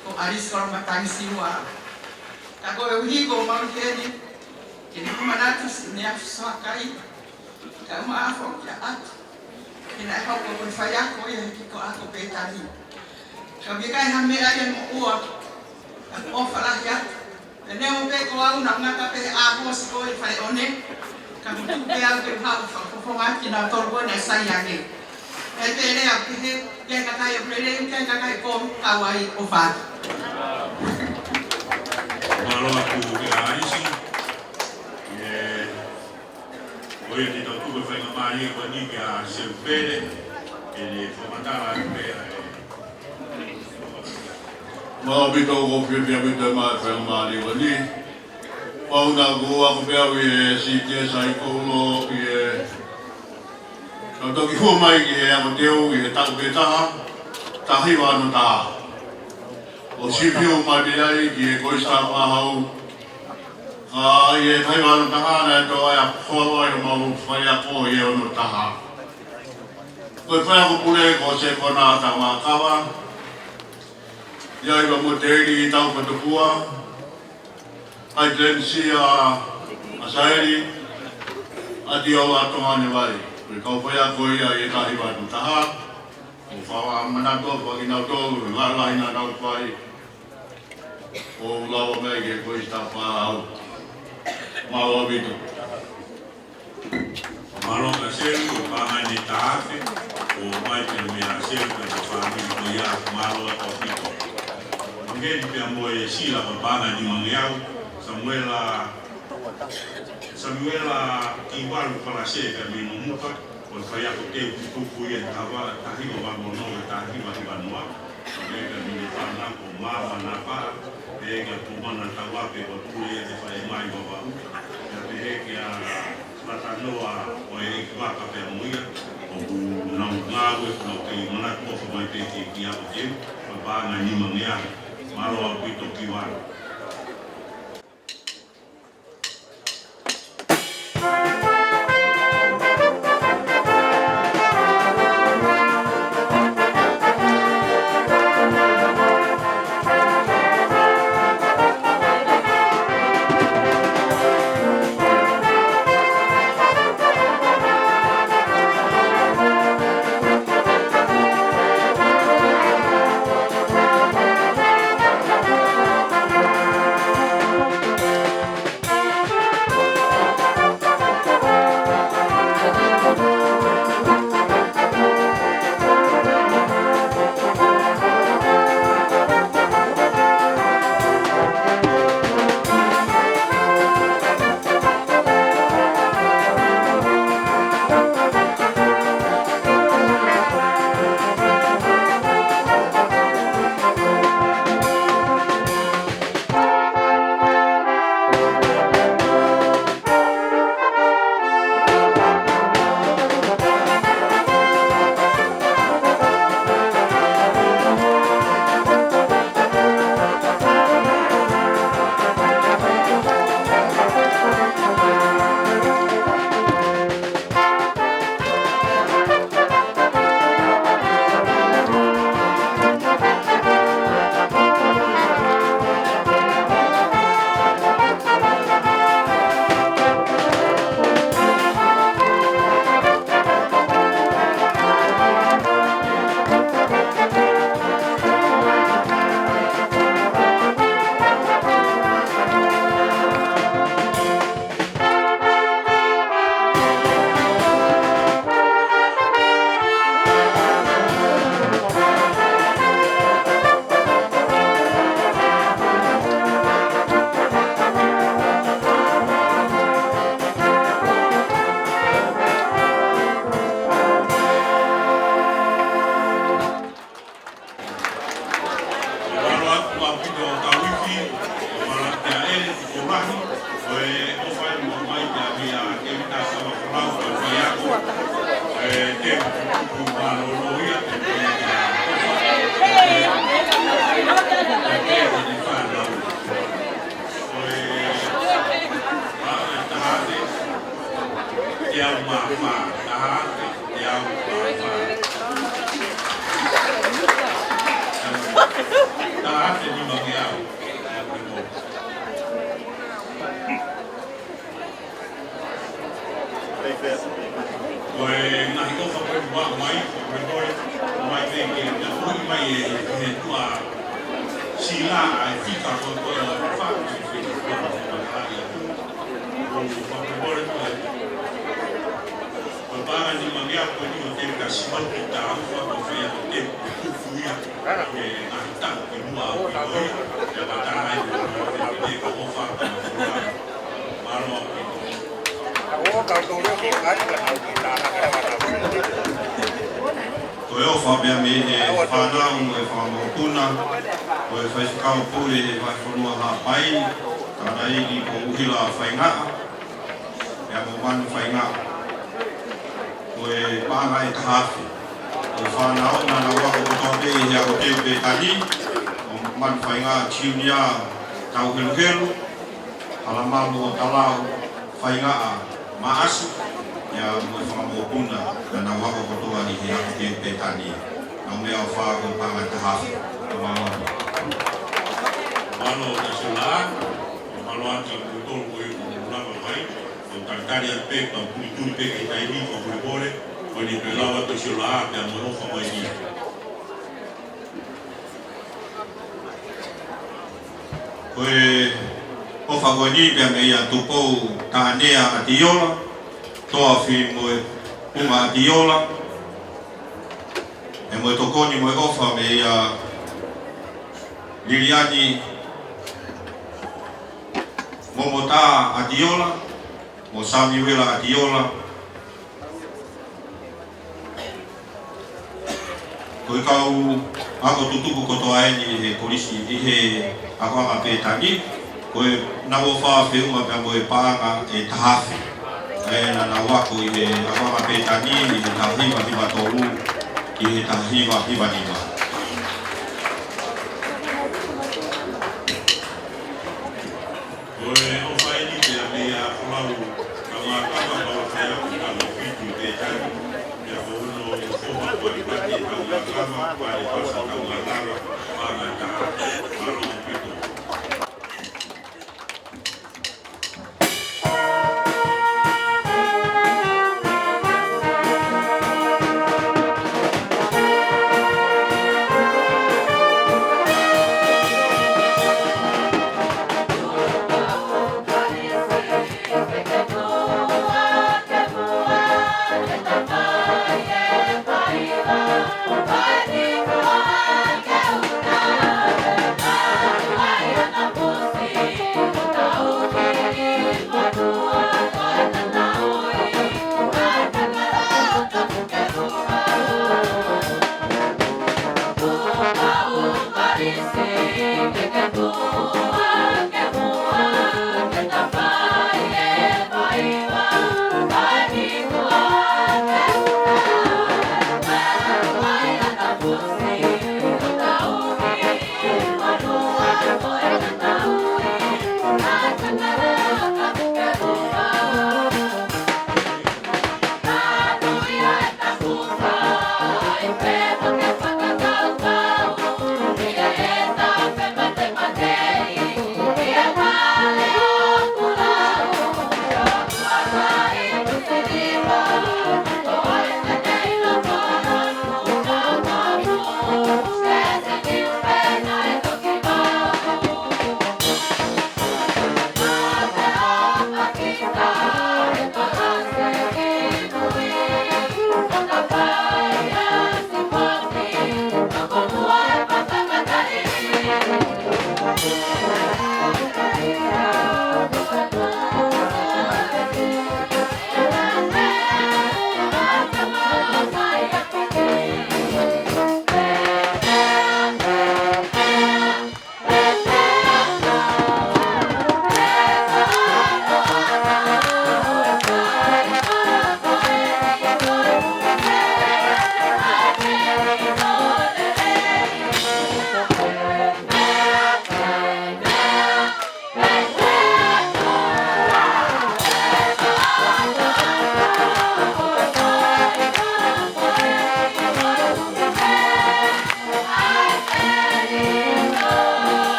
ko aris ko matang siwa. Tako e uhi ko mau keni, keni kumanatus ni afsoakai, ka maafo kia atu. Kena e hauko koe whai ako ia ki ko ako pētari. Ka mikai ha mea ia mo ua, o whalahi atu. E neo pe ko au na ngaka pe a hoa si koe whai one, ka mutu pe au ke hau whakofo ngaki na tolu koe na sai ane. E te rea ki he, kia kakai o prele, kia kakai ko kawai o whatu.
Maroa ku ke a isi, oia te tau tuka whainga mahi e wani ki a seu pere, e le whamatara e pera e.
Mga bito ko pia bito ma whainga mahi e wani. Pauna ko ako pia e si tia sai koulo i e tau toki hua mai ki e ako teo i e tau petaha, tahi wano taha. O sipio matiai ki e koista pahau. I e taiwan tahana e toa ea whoro e mau whai ako i e ono taha. Koe whai ako pule ko se kona ta wakawa. Ia iwa mo teiri i tau patupua. Ai tensi a saeri. A ti au atonga ne vai. Koe kau whai ako ia i e tahi watu taha. O whawa manato, whakinau tō, walaina nau whai. O lawa mei ke koe sta whahau. Maua Vito.
Maro ka seru o pahani tāwhi, o mai te mea seru ka whāmi o ia maro o Vito. Mangeni pia mo e sila pa pahani mangiau, Samuela Iwaru Palase ka mino muka, o whai ako te kuku i e tahiwa wamono e tahiwa hiwanoa, o ka mino whanau o mawa na paa, e ka pumana tawape o tūre e te whai mai wawau. Heke a matanoa o e waka pe muia o nau ngāwe no kei mana kofa mai pe ki ako teu o pāna nima mea maro a pito ki waro.
Take that.
na hi ofa koe mua mai, koe koe, mai te ke na hui mai e tua sila ai fika koe koe o whaka si fika koe o whakahari a tu. O whakakore koe. Koe pāra ni mangia koe ni o te ka simau ki tā ufa koe whea o te kufuia e ngahi tāku ki mua au ki koe. E watara ai koe te ka ofa koe whakahari. Maro au ki koe. Koe o whapea me e whanau e whamokuna, koe whaiskau pūre e vai whanua ha pai, tāna egi ko uhila whaingaa, ea mo manu whaingaa. Koe pānga e tahawhi, koe whanau nana wako o tope e hea o teo pe tani, o manu whaingaa tiunia tau helu helu, halamalu o talau whaingaa maasu, ya mo whamokuna nana wako kotoa ni hea o teo pe tani. Nau mea o whaako pānga e tahawhi, o mamanu. Malo na sila, malo ati kutol ko yung ulama mai, yung tartari at pek, ang punituri pek ay tayo ni Pabulibore, o ni Pelawa to sila, kaya mo fa mai ni. Koe o fa ko ni kaya me ya tupo tanea atiola, toa fi mo uma atiola, e mo tokoni mo ofa me ya Liliani Momota Adiola, mo Samuela Adiola. Koe kau ako tutuku kotoa ni he polisi i he ako anga pētangi. Koe nawo wha whiunga pia mo e pāanga e tahawhi. E na wako i he ako anga pētangi i he tahiwa hiwa tolu i he tahiwa hiwa niwa. Koe o whai ni te mea whalau ka ngā kama ka whai aku ka ngā whitu te tangi. Ia hono i whoha koe pati ka ngā kama pare pasa ka ngā kama pāna taha. Maro o pito.
Bye.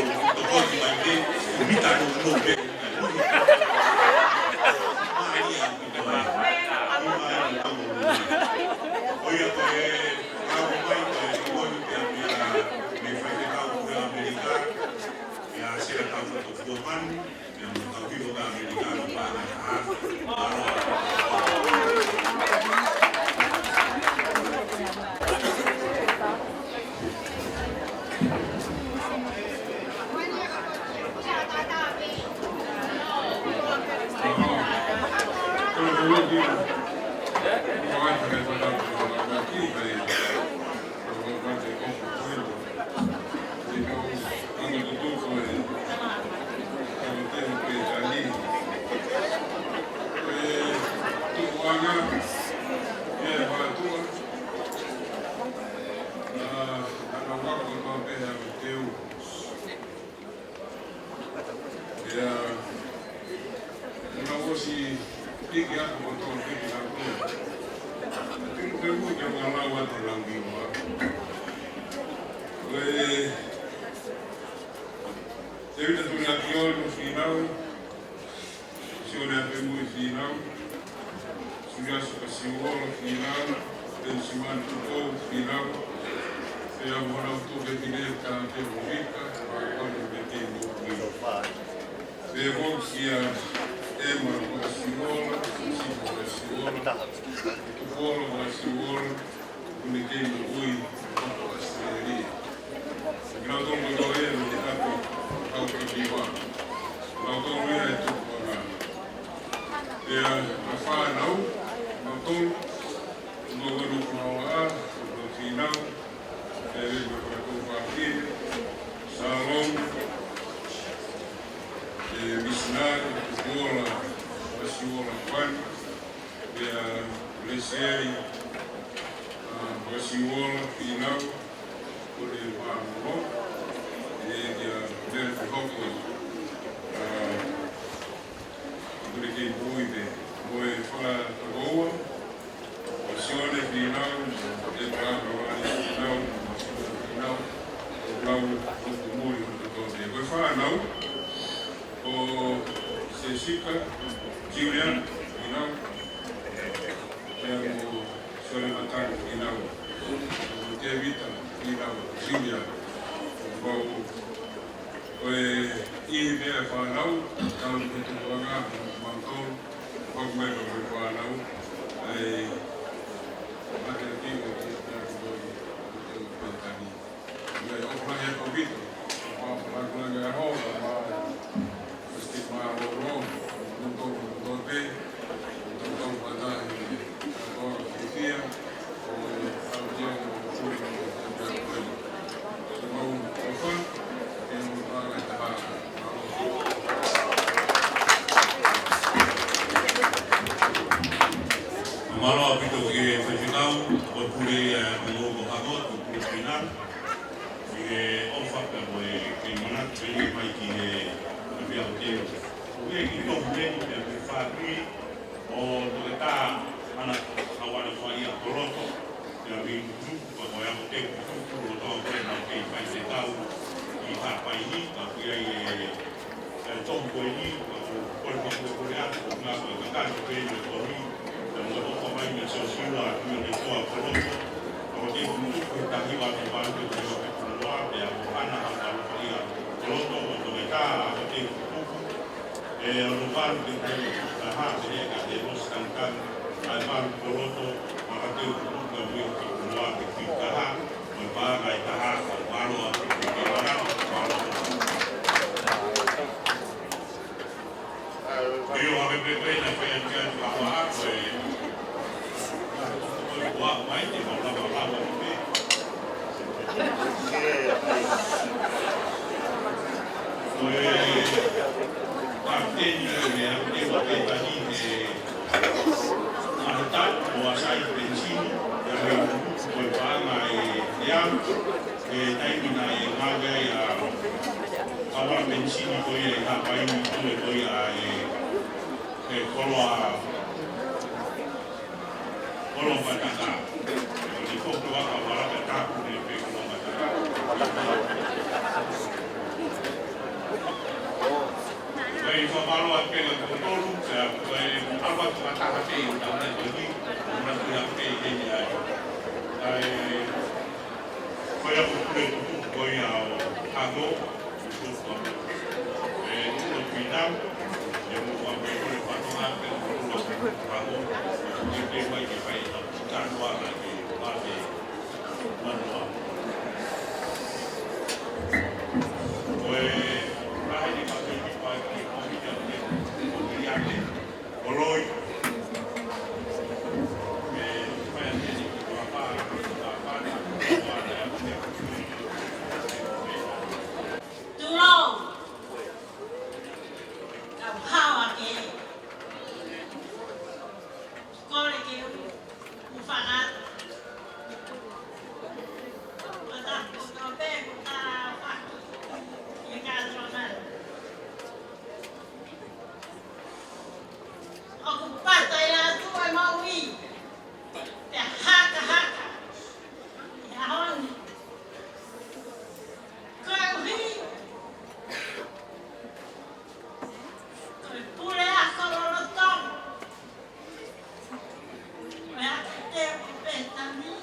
tokoni mai te mita no no pe oia ko e au mai ko e koni pe me fai te kau kura Amerika e a sera tau to kuman e mo tau vivo ka Amerika no pa na Kaya sa palo at kaya nagtutulong siya, kaya albat matahati yung tao na ito, muna siya kaya niya. Ay, kaya ko kaya ako, gusto ko. Eh, nung pinang, yung mga pwede patungan ko tulong ako, hindi may kipay na kanwa na kipate manwa. Kaya kahit di pag-ibig Oloy.
Tulong. Kau hawa ke. Kau ke mufangat. Pada kau be kita apa? Yang kadronan. Aku patay na ito ay mauwi. Kaya haka-haka. Yahon. Kaya uwi. Kaya pule ako lolotong. Kaya kate ako petani.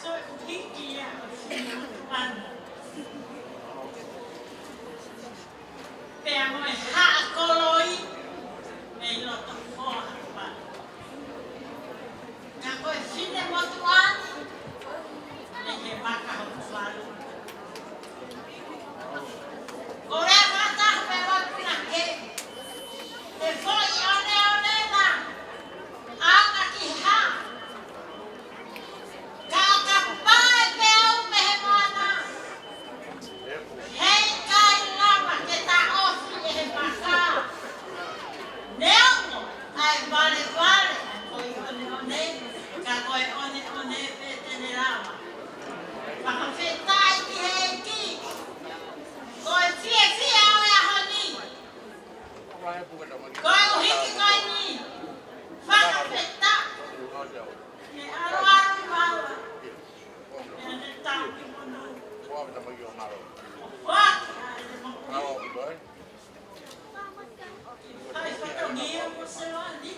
Kaya uwi kaya ako sinutuan. Kaya mo hako loy. May loto po ang pa. Ako sine mo tuwan. May baka ako tuwalo. Kore mata pero pinake. Defo ione na. Ang akiha. Kakapay pero mehemana. Hey kay lama kita ofi baka. Neongo ay vale. Koi one. Kakoi one petenelama. Baka fetai ki heki. Koi fie awe ahoni. Koi uhiki koi ni. Baka feta. Ni aru bawa. Ni tau ki mono. Wah. Hai fotogia você ali.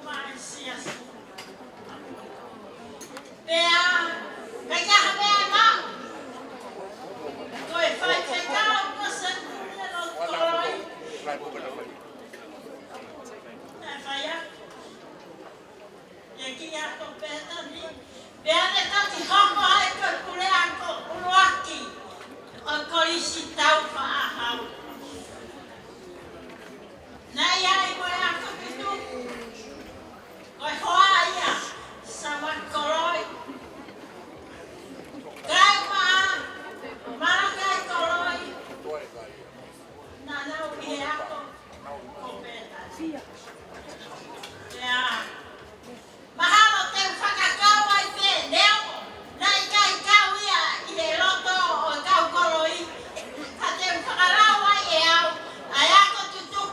Mas se assim. Pea, ganhar bem não. Foi pegar você no coroi. Vai. E aqui a competa ali. Pea de tanto roubo aí que eu pulei aqui. O colicitão para Naya igual a tu. Koi hoaya sama koroi. Gama marakai koroi. Nana uhiako kopeta. Ya. Mahalo te fakakau ai pe leo. Nai kai kau ia i loto o kau koroi. Ate fakarau ai eau. Ayako tutu.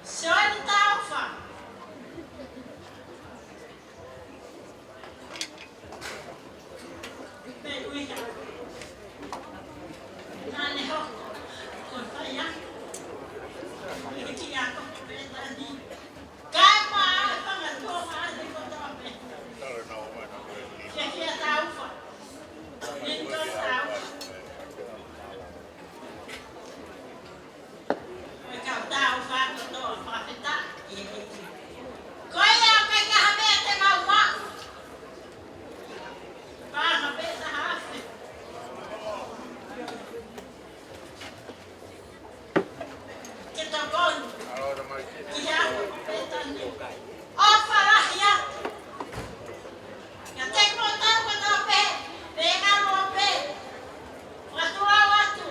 Soy taufa. Beguiha. Nane ho. Korfaya. Iki ako petani. Kama pangatoma di kotope. Kaya taufa. Ito taufa. Ikaw taufa to papita. Kaya kaya habete mauma. Habete hafe. Kita kon. Kaya petani. Oh farahya. Ya tengo tanto tope. Venga rompe. Watu watu.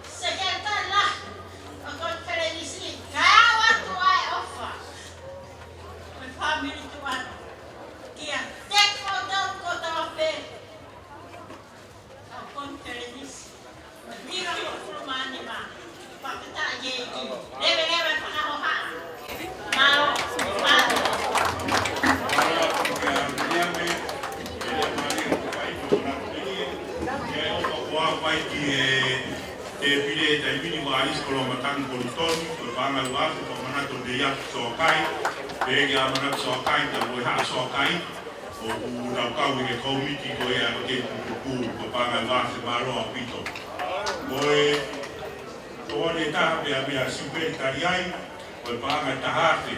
Sekretala. Ako felicity. Kaya watu ay offer. My family tuan. Kaya tengo tanto tope. Ako felicity. Tira ko fulmani ma. Pakita yeji. Lebe panahoha. Mao.
pile tai mini waris ko ma tang ko toni ko banga wa ko mana to de ya so kai de ya mana so kai ta mo ha so kai o na ka wi ko miti ko ya ke ko banga wa se maro pito moe ko ne ta be a super italiai ko banga ta harte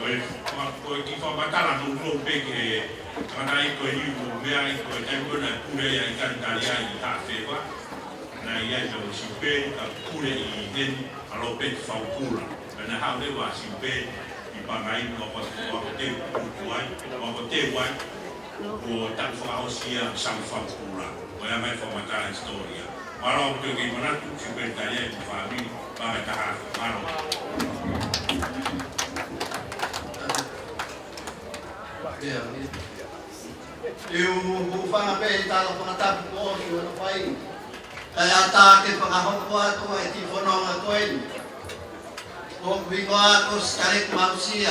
ko ki fa batala no no pe ke kana ko ni mo me ai ko ta ko na pure ya italiai ta se va na ia no sipe a pure I den alo pe faukula na ha le wa sipe I pangai no ko te kuai ko te wai ko ta fa osia sang faukula ko ya mai fa mata historia maro to ki mana tu sipe ta ia fa mi pa ta ha maro
eu fa pe ta lo fa ta ko ni no fai kaya ta ke pangahoko ato ay tifonong ato ay kung bingo ako sa karik mausia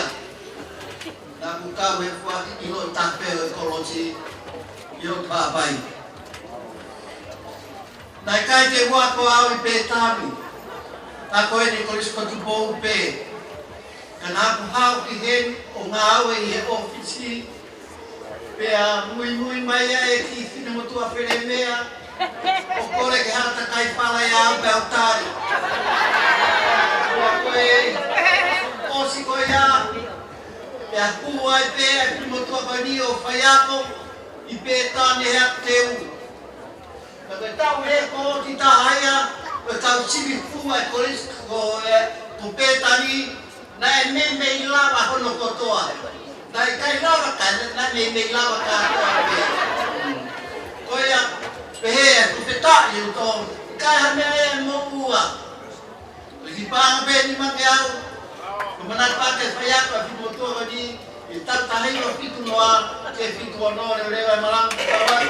na kung kawe po at ino tape ekologi yung babay na ikay ke wako awi pe tabi ako ay nikolis patubong pe kanako hao kihen o ngawe ye ofisi pe a muy maya e kifi na mutua pelemea o kore ke hata kai pala ya beltari o koe o si koe ya pe a kua I pe a primotua kani o whaiako I pe tane hea teu na koe tau he ko ti tahaya koe tau sibi fua I koris ko pe tani na e me I lava hono kotoa na I kai lava ka na me I lava ka koe ya pehe ku peta yo to kai ha me mo ua li pa be ni mangiau ku mana pa ke faya ka fi moto ni ita ta hai ro fitu noa ke fitu no le le malang tawa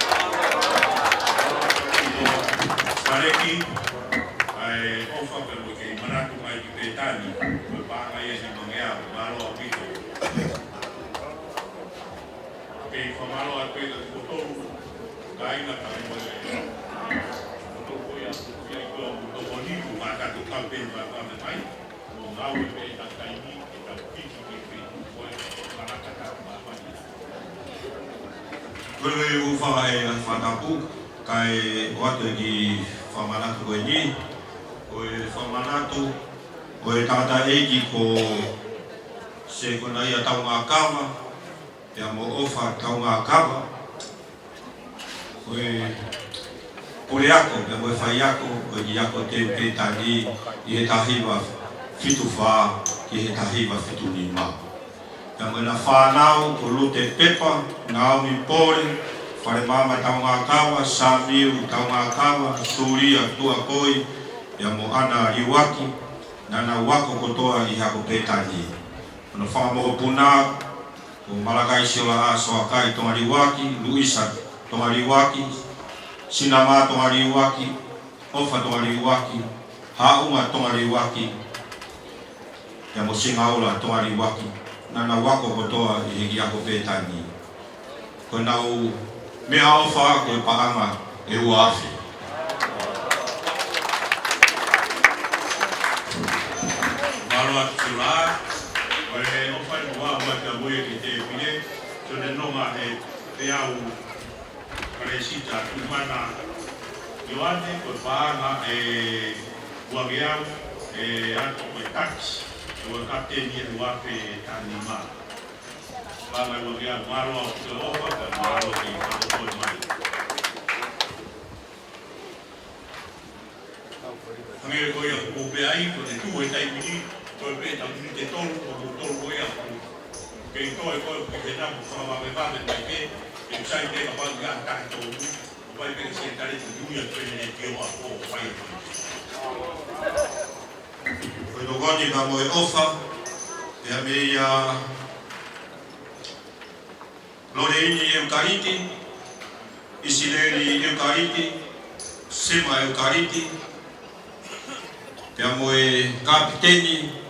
Sareki ai ofa pe mo ke mana tu mai ki petani ko pa ngai ni mangiau malo pito ke ko malo a pe ko to kai na ka mo to ko ya ko to bonito mata to kampe ba ba mai no ngau pe ta kai ni ta piki ke ko para ka ba ba Kule ufa e fatapu kai watu ki famanatu ko ni ko famanatu ko tata eji ko se ko na ia tau ngakama ya mo ofa tau ngakama ko Pole ako, ke mo fai ako, ko ki ako te pe tani I tahiwa fitu fa, ki tahiwa fitu lima. Ka mo na whanau, ko lute pepa, ngau mi pore, whare mama tau ngakawa, samiu tau ngakawa, suria tua koi, ya mo ana riwaki, nana wako kotoa I hako pe tani. Ono whamamoho puna, ko malakai siola a soakai tonga riwaki, Luisa tonga riwaki, Sinama tonga riwaki, ofa tonga riwaki, haunga tonga riwaki, ya mo singaula tonga riwaki, nana wako kotoa I hiki ako pe tani. Ko nau mea ofa ko paanga e uafi. Malo atu sila, ko e ofa I mua ka moe ki te pine, so ne nonga he te au Resita Tumana Yoane ko paanga e Wagiau e ato ko tax o kapteni e wape tanima paanga Wagiau maro o te ofa ka maro ki ko mai Hange ko ia ko pe ai ko te tu e tai mini ko pe ta mini te tolu ko tolu ko ia ke to e ko ke na ko ma me va me ke sai te ka pa ka to vai pe se tare tu duia pe ne ke o ko vai ko do goni ka mo e ofa e a me ia Loreini Eucariti Isileli Eucariti Sema Eucariti Te mo e kapiteni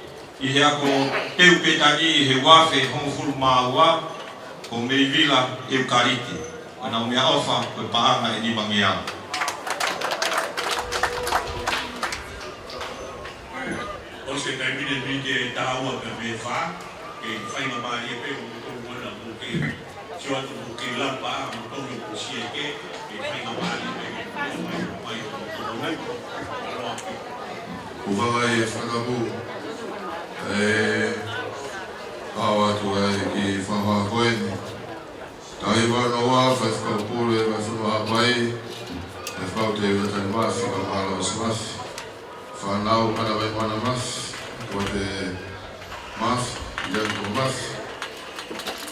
I he ako teu petani he wafe honfuru maua ko mei vila Eucariti ana o mea ofa ko paanga e ni mangia se kai mine mine taua pe me fa ke fai ma mai pe mo to mo na mo ke sio to mo ke lampa mo to mo si ke fai ma mai pe mai to mai
Uvai whakamu awa tu ai ki whaha koeni. Tai wano wā whakapure wa whanua mai e whau te wetani mafi ka mara o mafi. Whanau ana mai mana mafi ko te mafi, ianko mafi.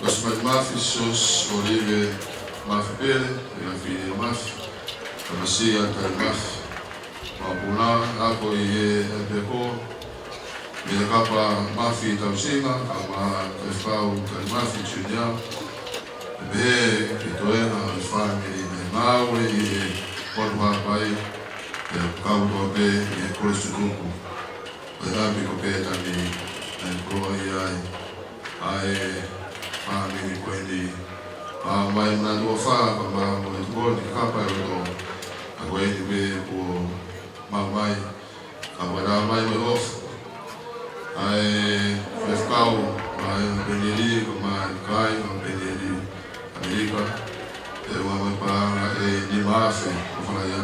Wasmai mafi sos olive mafi pere, e la fine mafi. Kamasia tai mafi. Mapuna ako I e peko me kapa mafi tausinga ama e whau tai mafi tunia me ki toena e whangi me maure I e porwa pai e kauro pe I e kore sukuku e hapi ko pe tani e proa I ai ai whangi ni koeni a mai na lua wha pa ma mo e tukor ni kapa e roto a koeni pe po mamai, kawana mai me off, ai fefkau, ai beneri, mai kai, beneri, Amerika, e mamai para e ni mafe, kufana ya.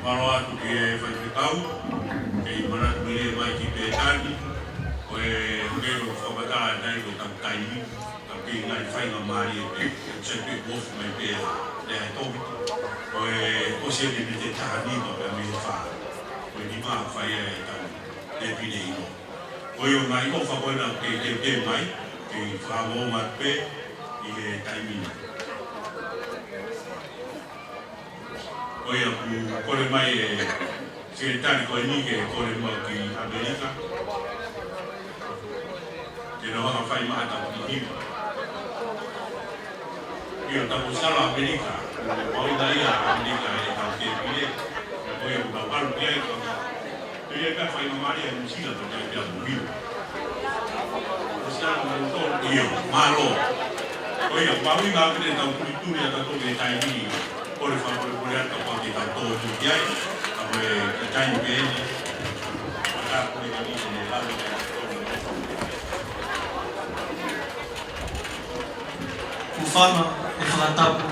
Paroa tu ke fefkau, ke mana tu le mai ki pe tani, ko e ngero fobata dai ko tam tai. Ki ngai whai ngā maari e pe, se pe wofu mai pe le hai tobi. O se le me te tahani ma pe me wha. O ni maa whai e tau te pine ino. O i o ngai o whakoina ke mai, ke whango mat pe I he taimina. O i a ku kore mai e se tani koe ni ke kore mai ki Amerika. Ke no hanga whai maa tau ki hima. Io tapo sala America, poi da ia America e tau te pile, e poi o tau paru kia e tau. Tu ia ka whai mamari e musila to kia kia mubilo. O sala mo to io, malo. O ia paui ngā kene tau kurituri a tato ke taimini, kore whakore ata pao te tau tō tu kia e, apo e taimi pe eni, waka kore ka nisi ne lalo ke
Ufana e whakatapu,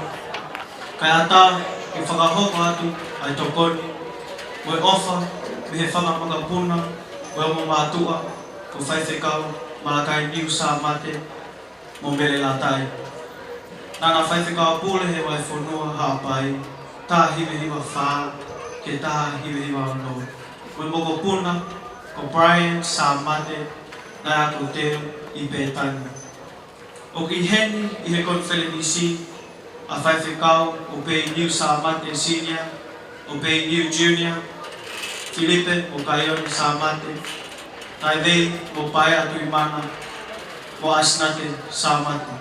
kai ata e whakahoko atu ai tokoni, mo e ofa me he whakamagapuna, mo e omo mātua, ko whaiwhekau, malakai niu sā mate, mo mele la tai. Nana whaiwhekau pule he wai whanua hāpai, tā hiwehiwa whā, ke tā hiwehiwa anō. Mo e moko puna, ko Brian sā mate, nai ako teo I pētani. O ki heni I he konwhelenisi a whaiwhekau o pei Niu Sāmate Senior, o pei Niu Junior, Filipe o Kaioni Sāmate, tai vei o pai atu I mana o Asnate Sāmate.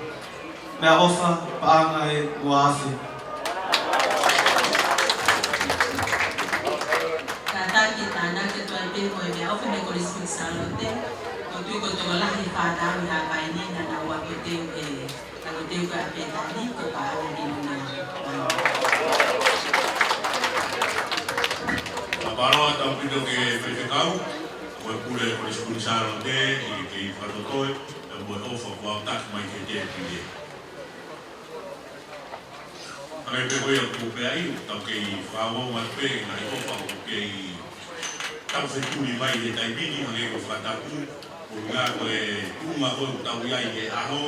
Mea ofa paanga e o awhi.
Tātaki tāna ke toi pe koe mea ofa me korismik salote, tui ko tō lahi whānau I hāpai nina na ua ko teu e ko teu ka apetani ko ka ana dino na
A paroa tau pito ke whaiwhekau, koe pule kore skuli sāro te, I ke I whatotoe, e moe ofa kua tak mai ke te pile. Ane pe koe a kupe ai, tau ke I whāwau mai pe, nai ofa o ke I tau wheturi mai le taimini, ane ko whatapu, o ngā koe tūma koe o tau iai e aho,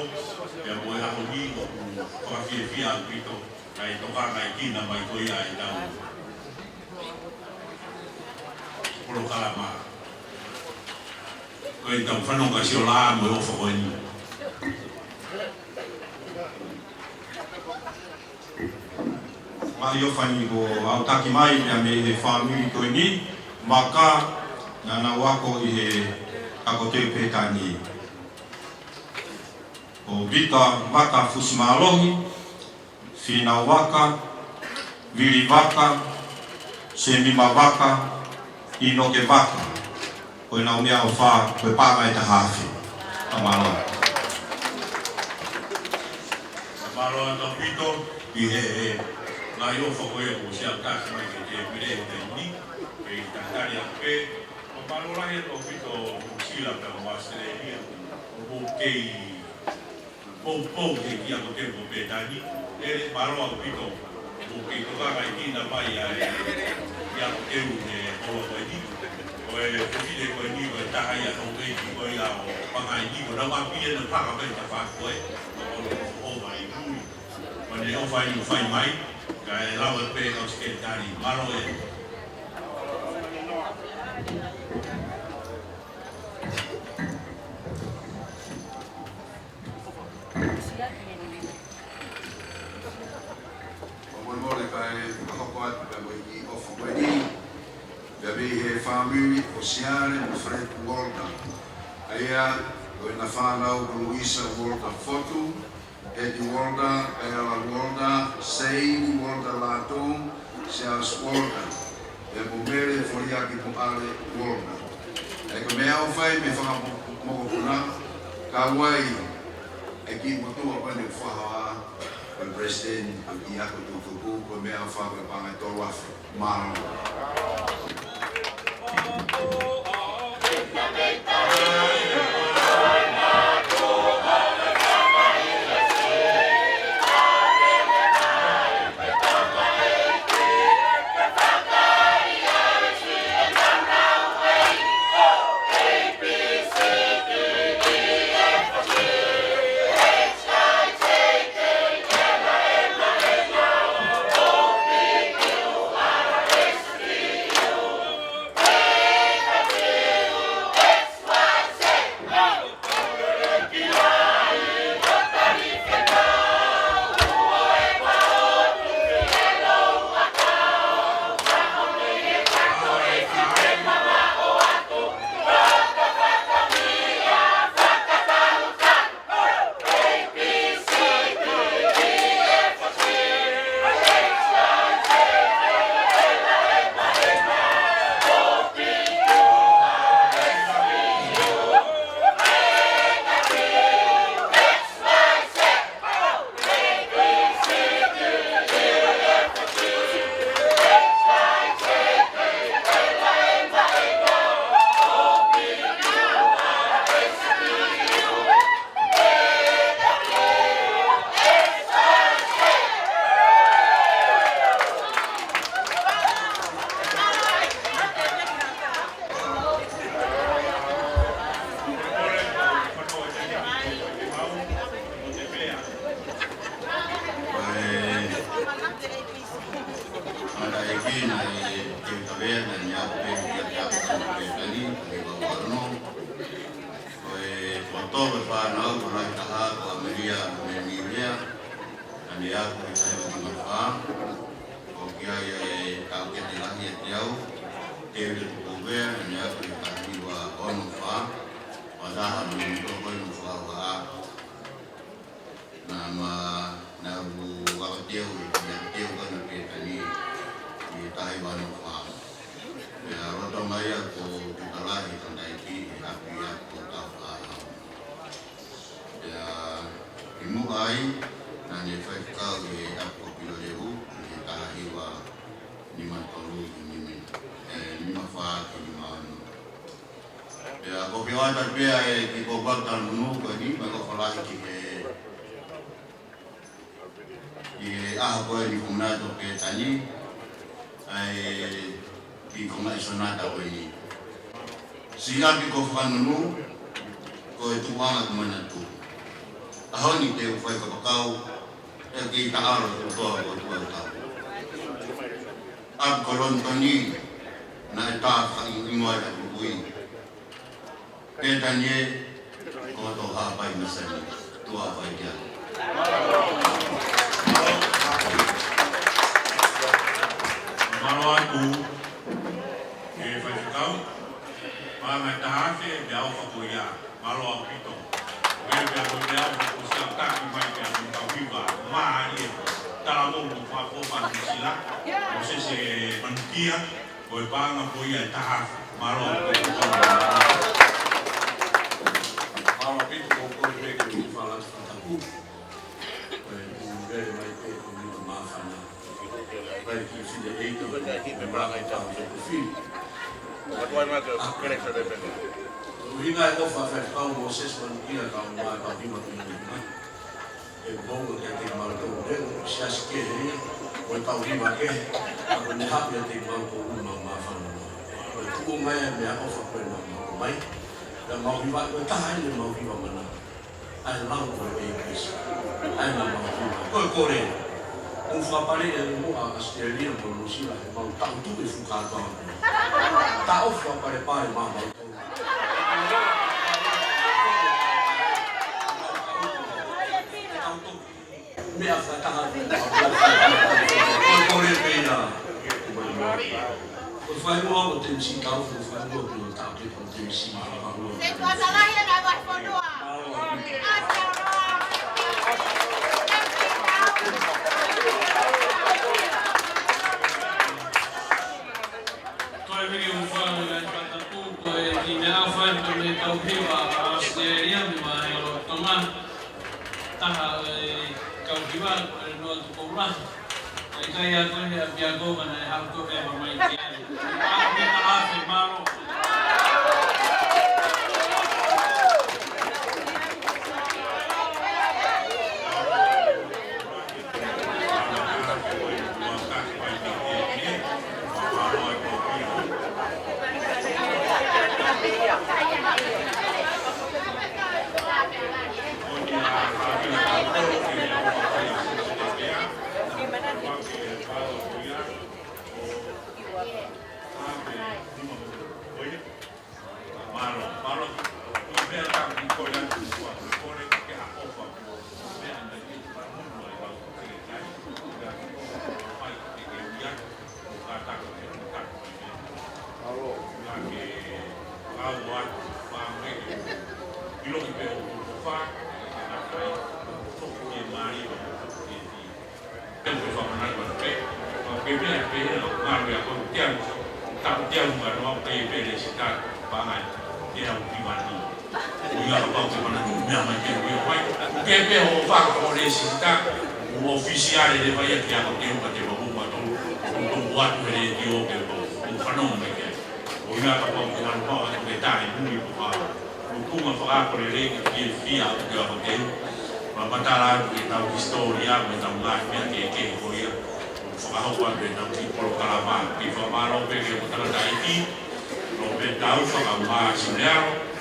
e moe aho ni o whakawhie whia au pito, kai toka kai kina mai koe ia e tau. Poro kalama. Koe tau whanonga si o lā moe ofa koe ni.
Mai ofani ko au taki mai ia me he whanui koe ni, maka nana wako I he ako te pētani. O vita maka fusimalohi, whina waka, viri waka, semima waka, inoke waka. Koe nau mea o wha, koe pāngai te hawhi. Amaloa.
Amaloa tau pito, I he Lai o whakoe o sia kāsi mai ke te mire o te ini, ke tātari a pe, o parolahi o pito o sila pe o Australia, o kei pou ke kia ko te o pe tani, e paroa o pito, o kei tokaka i tina mai a ia ko te u ne oa koe ni, o e whiwhine koe ni o e taha ia tau keiki koe ia o pangai ni, o rau apia na paka pe ta whakoe, o mai mui, o ne o whai mai, ka e lawa pe o te tari, maro e.
Mole kai whakapat ka wiki o whakaini Bebe he family o Siare o Fred Walter Aia o na whanau o Luisa Walter Fotu Eddie Walter, Ayala Walter, Sein Walter Latung Sias Walter E Mumere Foriaki Puale Walter E ka mea o whai me whakamoko puna Ka wai e ki motua pane whaha o President i ako tutuku ko mea whawe pangai tō wafu maro.
Siapi ko whanunu, ko e tuanga ku manatu. Ahoni te uwhai kapakau, e ki taaro te toa o tua tau. Ab kolontoni, na e tāwha i ingoa e kukui. E tanye, ko to hapai masani, tua whai kia.
Maro atu, e whaiwhikau, Mai tahase me au whakoia, maro au pito. Wea mea koe me au whakosia taki mai mea me kau hiwa, maa ie. Tara mou mo whakopa ni sila, o se manukia, o e pānga koia e tahase, maro au pito.
Maro au pito ko koe peke ki whalas whatapu. O e tu vere mai peke ni o mawhana.
vai ki fide e to me manga i tau to fi Uhinga e ofa fe kau mo sesman ia kau ma kau di matu ni e bongo ke te mau to e sia ske he o kau di ma ke aku ni hapi te mau ko uma ma fa o tu mai me ofa ko na mai da mau vi va ko ta ai mau vi va mana ai mau ko e kis ai mau ko ko re un fa pare e mo a Australia mo no si la mau ta tu e fu ka ta ofa pare pare ma mau me afetaba por el pena por favor o tem si cau por favor no ta que por tem si ma favor se pasa la ya na vai fondoa
Toi vigi un fano la fatta tutto e di me ha fatto me tau piva a steria ma io toma taha kau kiwa no tu kola ai kai aku ni biar go mana hal tu ke mai ke aku ni tahu semalo ufficiale de vai che hanno tempo che va un buon radio che un fenomeno che o io ho fatto un po' di dettagli muy qua come fa con le regole che via che ho fatto ma batala che da storia ma da una che poi fa qua per da piccolo calama che fa male perché poteva dai qui lo vedo fa ma signaro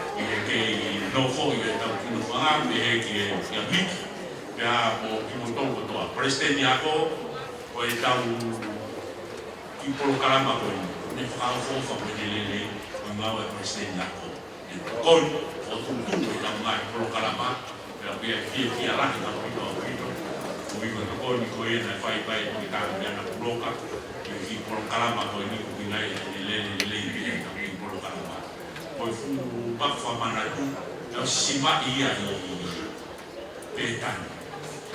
che non foi da un fa che amici ya mo kimoto ko to presidente ako o tau ki polo kalama ko ni fa fa ko ni o ngawa presidente ako kon o tuntu na mai polo kalama ya ki ala ka ko to ko ko ni ko na fai ko ta na bloka ki polo kalama ko ni ko ngai le ki polo kalama ko fu ba fa mana tu ya sima ia ni petan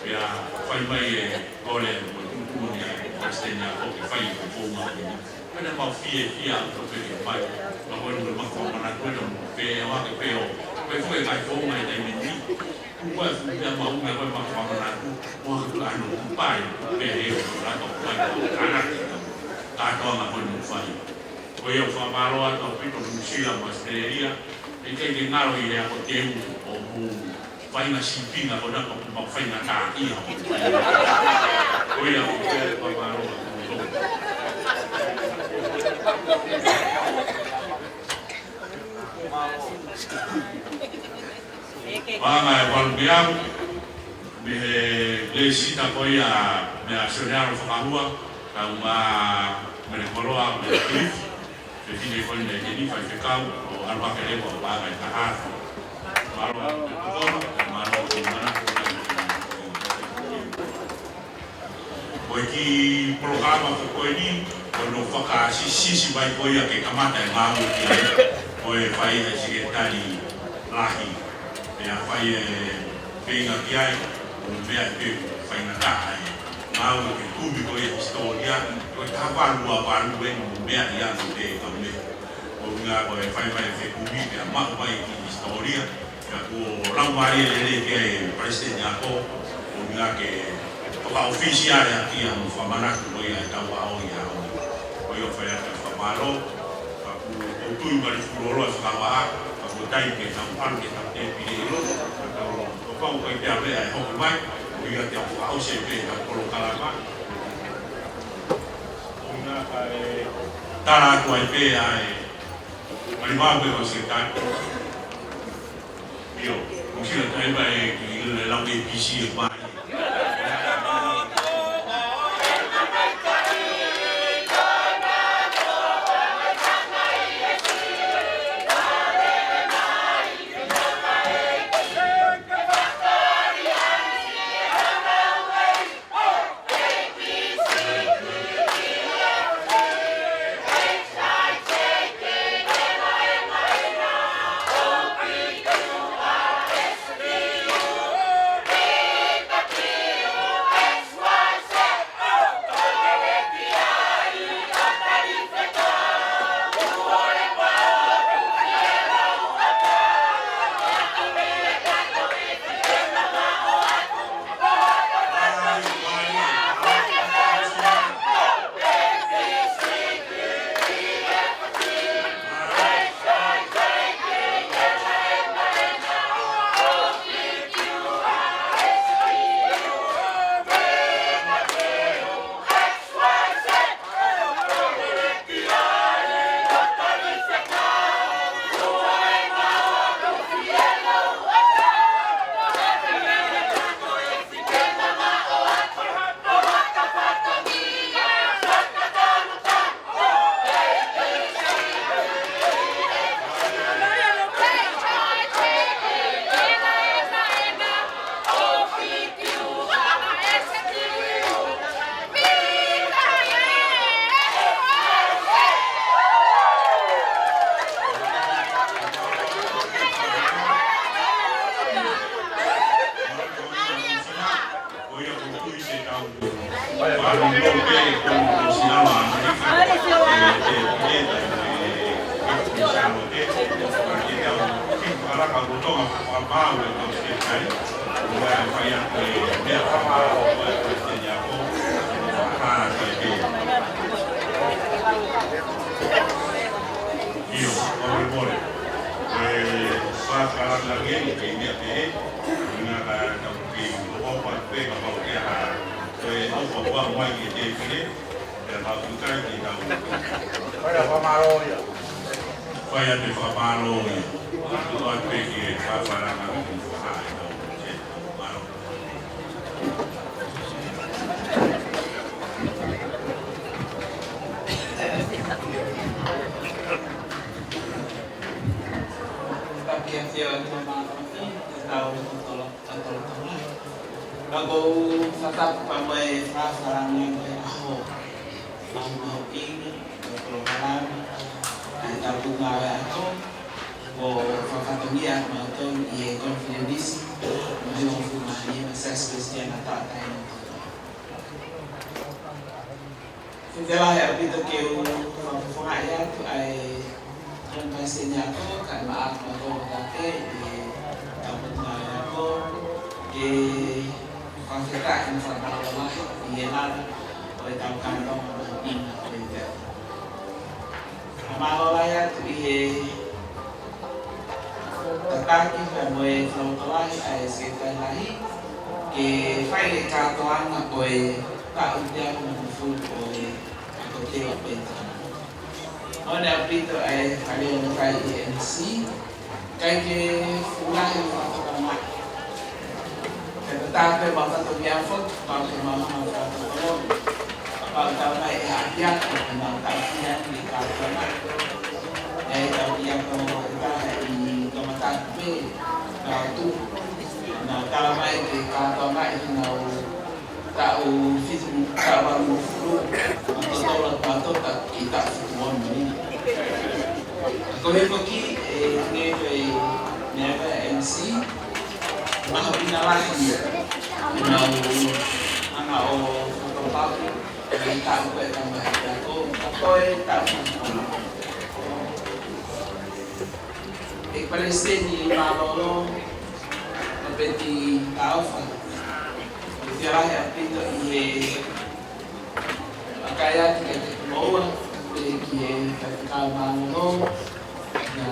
ya fai mai ole mo ni stenya ko fai ko mo ni kana ma fie to pe mai ma ko ni ma ko na ko no pe wa ke pe o pe foi kai ko mai dai ni ku wa fu ya ma u me ko ma ko na ku wa ku anu ku pai pe e o la to pai ana ta to ma ko ni fai ko yo fa ma lo to pe to ni sia ma steria e ke ni ngalo ile ko te o mu vai na simpinga ko na ko ma fai na ta ia ko ia ko pa maro Vanga e Valbiau me le sita ko ia me acionar o famua ka uma me koloa me clip e fine ko ne ni fa fekau o alba ke le ko ba ga ta ha Ki programa ko ni no faka sisi vai ko ia ke kamata e mamu ki o e fai e secretari lahi e a fai e penga ki ai o mea te fai na ta ai mamu ke kubi ko e historia ko ta valua valu e mea ia no te ka me o nga ko e fai vai fe kubi ke ma vai ki historia ka ko lamari le ke presidente ako o nga ke Wha ofisi ai kia mo fa mana ko ia ta wa o ia o yo fa ya fa malo fa ku o tu ma ri ku lo fa wa fa ku tai ke na pan ke ta te pi lo ta lo o fa ko ia be ai ho mai o ia te wa o se pe na ko lo kala ma una ai tara ko ai pe ai mari ma be o se ta yo o si la tai ba e ki la ke PC ba
fiarai a pito i kaya tika te moa ki e whakakau māngo na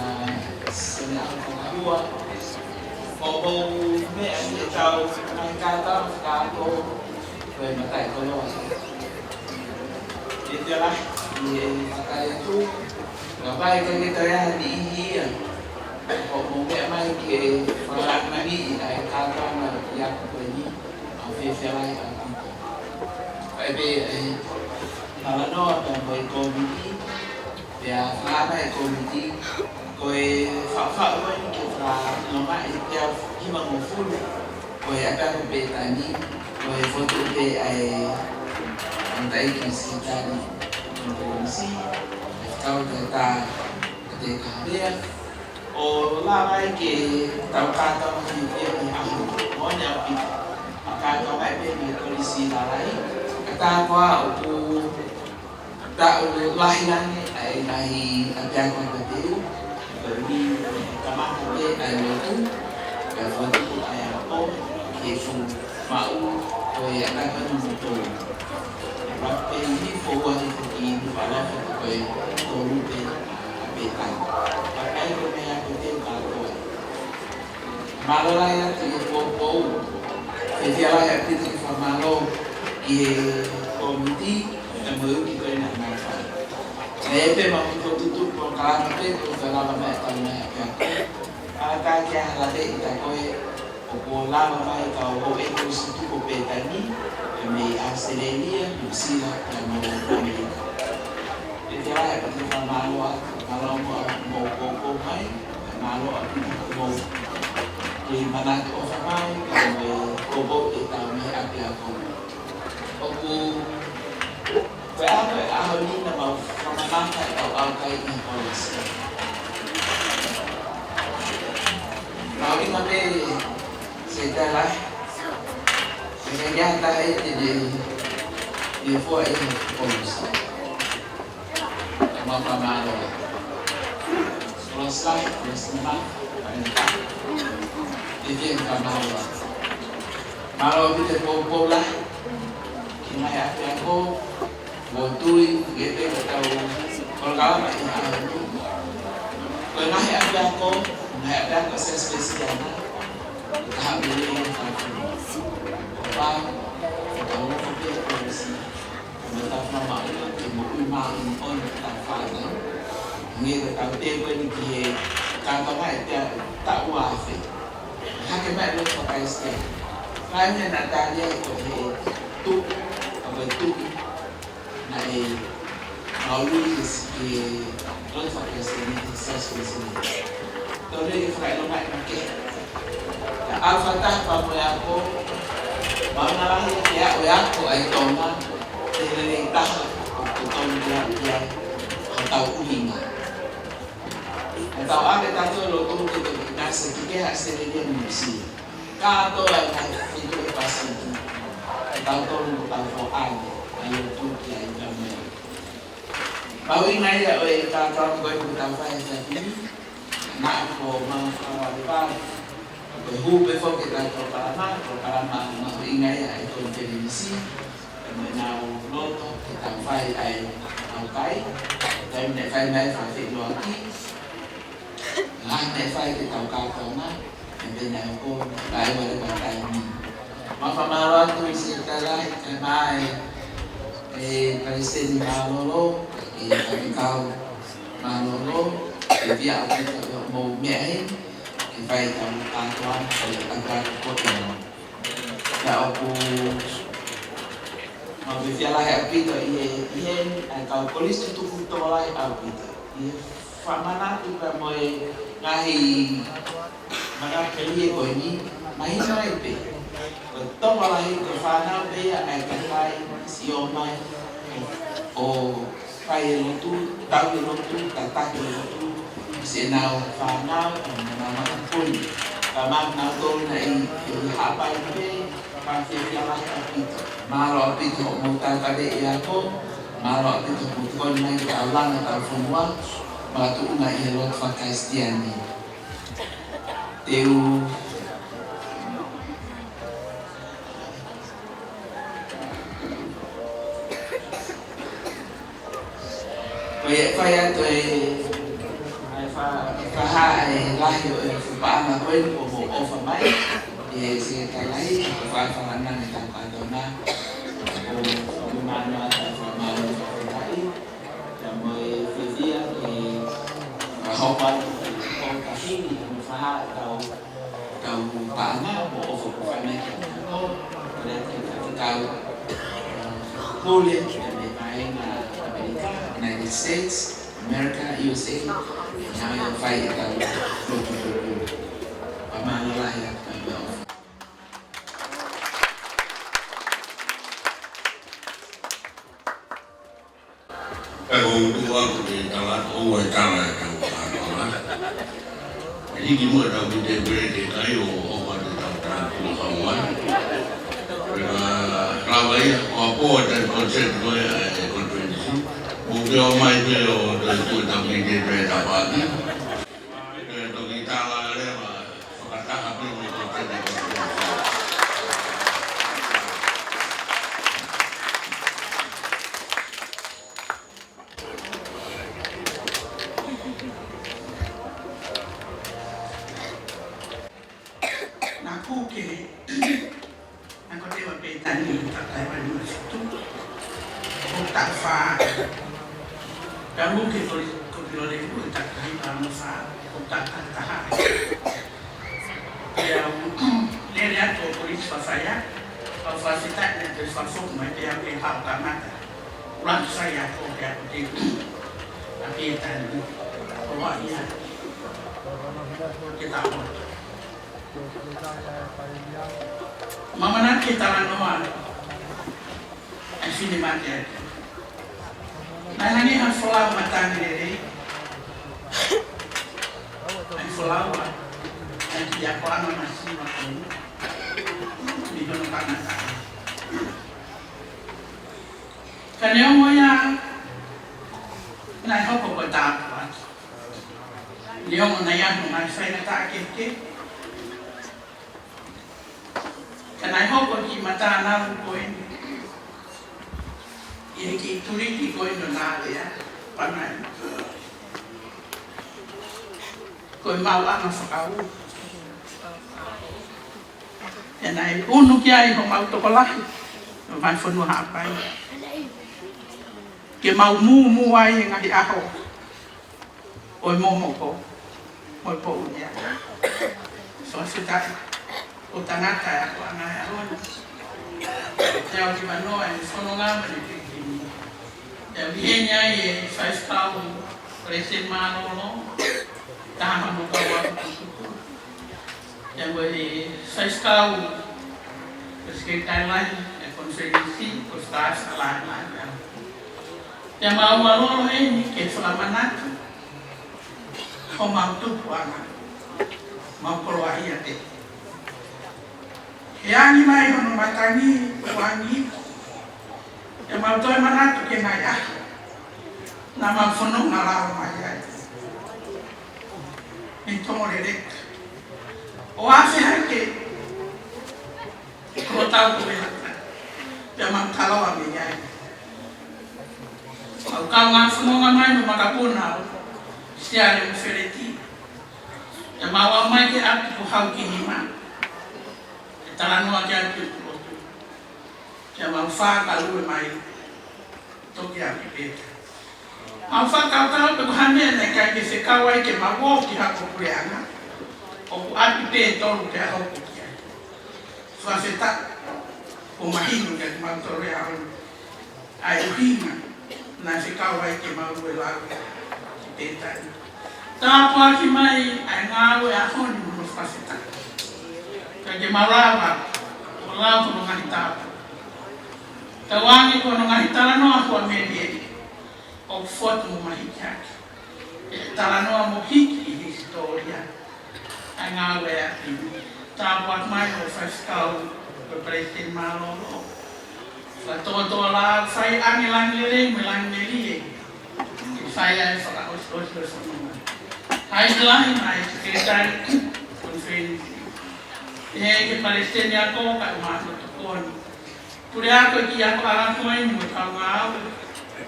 sene ako kakahua o mea ni e tau mai kātau whakako koe matai koloa e te rai i e whakai atu ngā pai kakita rea ni ihia o mea mai ki e whakarangi i ai kātau na i aku koe ni a whewhiarai a pito kai be e Malanoa pa mo e komiti, pia whakana e komiti, ko e whakawha ni ke whanonga e pia hima mo fulu, ko e apaka pe tani, ko e foto pe ai antai ki sikitani, ko e komisi, e whakau te tā te kārea, o lawa ke tau kātau ki pia ni ahu, mo ni api, a kātau mai pe ni kolisi lalai, kata koa o ku tak lahirannya ai nahi apian ko teu bagi kamar ko ai itu dan foto ko ai apa kefu mau ko ya nak menuntu tapi ini forward ini pada ko ko rupe apetan pakai ko me ko teu ka ko malala ya ti ko ke dia la ya ti ki famalo ki komiti dan baru kita nak nampak. Lepas mahu tutup kalau nanti tu kalau lama tahun ni apa? Kalau dia lagi kita kau lama mai kau itu situ kau petani, kami Australia, New Zealand dan Amerika. Jadi lah kita malu kalau mau mai malu mau di mana tu mai kalau kita mai apa aku Berapa ahli ni mau memakai atau kait ni polisi. Mau ni kami setelah mengenai dah di buat ini polisi. Mau pemalu. Selesai, selesai. Ini pemalu. Malu kita pola. Kini ada aku. Botui gitu atau kalau kalah macam apa tu? Kalau nak ada aku saya spesial nak ambil yang kamu. Orang kalau kita polisi, kita nama itu mau on tak faham. Ni kalau dia ni dia kalau dia tak wafi. Hak macam lu pakai setiap. Lainnya nak tanya itu tu apa tu? Ai Maurice que outra pessoa que se esquece. Então ele vai no mais que a alfa tá para moer ko mana lah ya ko ai toma ele tá o tom dia atau ulinga. Então a que tá todo o que nasce que é a série de música. Cada hora vai ficar passando. Então todo o tal ai ayo tu kiai kami. Bahawa ini ada oleh kawan kau yang bertambah yang tadi, nak kau mengawal berhubung besok kita kalau mahu ingat ya itu televisi, menau loto kita file ay aukai, dan net file file luaki, net file kita kau na, dan aku lain pada kata ini. Maka malam tu setelah kemai Presiden Malolo, kau Malolo, dia mau meh, kita tahu kantor, kantor kota. Kalau aku mau berjalan happy tu, kalau polis itu foto lah happy tu. Famana tu kan mau ngahi, mana pilih kau ini, mahi mana itu. Tong malai ke fana be ai kai siomai o kai lotu tau lotu tata lotu senau fana nama pun kama na to nai apa be pasti lah tapi malo itu mau kade ya ko malo itu bukan nai kalang atau semua batu nai lot fakaistiani teu Kaya ito faha lahi paama ko o famay sige talay faha nang itang kadona o gumano at famay talay may fizia hopan o kasi faha daw paama o famay ko daw kulit may Amerika, United States, America, USA, now yung fight ikaw pamangalayan ng loob.
Kung tuwa ko din talat o ay tala ang pangalaman. Hindi mo daw bide-bide tayo o matitang pangalaman. Rawai apa dan konsep gue konvensi mungkin mai beliau dan tu tak boleh berdapat ni dan kita lah dia kata apa yang konsep
Naku ke Aku tengok petani tak tahu di situ. Tak faham. Kamu ke kalau dia pun tak tahu kamu faham. Tak tahu. Ya, dia lihat tu polis saya. Fasilitasnya tu fasuk macam yang hal kamata. Ulang saya tu dia tu. Tapi tadi, awaknya kita tahu. Mama nanti talan noa, asini mati. Nah ini han flower matang ini, han flower, han dia koran masih makan, di dalam panas. Karena moya, nah hok kau tak, dia mau nanya mana saya nak kek. Kanai hoko ki mata na ko ini ki turi ki ko ino na ya panai ko mau ana fakau kanai unu ki ai ho mau to kolah vai fonu ha pai ke mau mu ai ngai aho oi mo ko mo po ya so sudah Utanaka ako ngayon. Kaya di ba no ay sono nga manipin. Ya niya ay 5,000 resin mano no. Tama mo kawa ko. Ya ay 5,000 kasi kailan ay konservasi kosta sa lahat. Ya mau ini ke selamat kau mau tu puana mau keluar ya deh. Yang ini mai hono matani wangi, yang mau tu mana tu kena ya, nama fono ngalar maya. Itu mau dedek, oase hake, kau tahu tu ya, yang mau kalau kami ya. Kau ngan fono ngamai nu makapuna, siapa yang fereti, yang mau mai ke aku hau kini mah. Talan mo aja tu, jangan faham kalau mai tu dia kita. Apa kau tahu berhamil nak kaya sekawai ke mawo kita kupuliana, o api petol ke aku kupulia. Suatu tak, umahin ke mantor yang ayu hina, na sekawai ke mawo lalu petai. Tapi lagi mai ngawe aku ni menurut suatu tak. Kaya malawa, malawa ko nung hitap. Tawangi ko nung hitala no ako amedi. O foto mo mahikyak. Tala no mo hiki historia. Ang awe atin. Tapos may o faskaw president malolo. Sa todo la sai angilang liling melang nili. Saya sa os Hai lain ai sekretari konferensi. Que Palestina ko ka umato tukon. Puri ako ki ako aran ko ay mo kawao.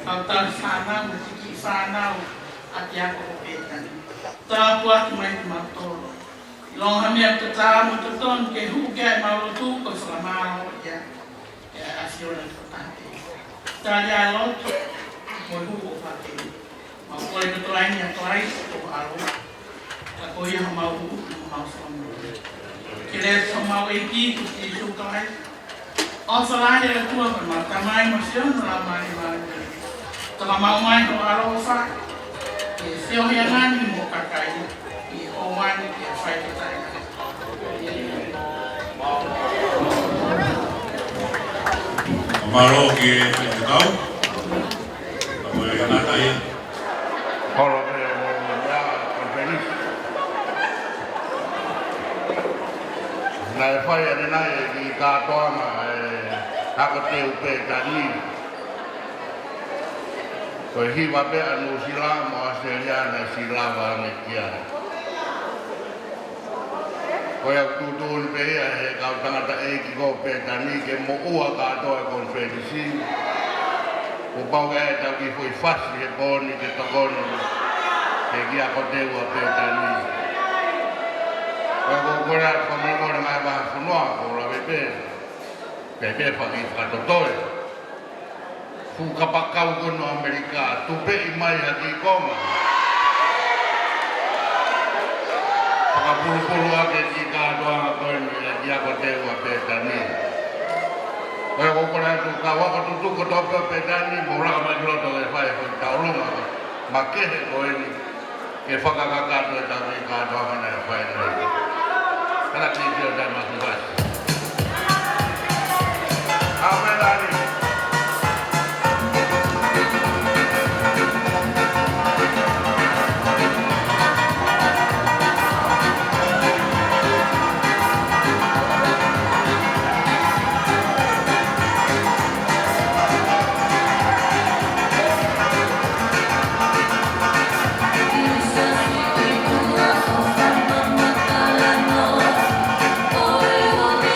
Kautal sana mo siki whanau a te ako o pētani. Tā puaki mai te matoro. Longa mea te tā mo te ton ke hu kia e maurotu ko whakamaro ia e a whiora te tāte. Tā rea loto mo hu o pāteni. Ma koe te toaini a toai o aro. Ta koe ha mau hu o mau whakamaro. Ke rea sa mau e ki ku te isu toai. O whalai e tua pa ma tamai mo whiona la mai mai. Taka mau mai o aro o wha. E whio hea ngani mo kakai. E o wani ke a whai te tai.
Maro ke te kau. Ako e nata ia.
Horo e o mea konfenis. Nai whai ane nai e ki kātoanga e hako te upe tani. Ko e hiwa pe anu sila mo Australia na sila wane kia. Ko e tutun pe ia he kau tangata e ki ko pe tani ke mo ua kātoa e konfenisi. O pau e tau ki fui fasi he poni ke tokono ke kia ko te ua pe tani. Ko e kukura whamangore mai waha whanua ko rawe pe. Pe pe whaki whakatotoe. Fu kapakau kono Amerika, tupe i mai haki koma. Whakapurupuru ake ki kātoanga koe ni e kia ko te ua pe tani. Koe kukura tu ka wako tutuko tope pe tani, mo raka mai kiloto e whai hui taurunga. Ma kehe koe ni, ke whakakakato e tau i kātoanga na e whai nei. Kana ki teo tai maku vasi. Amen, Ari.
Oh,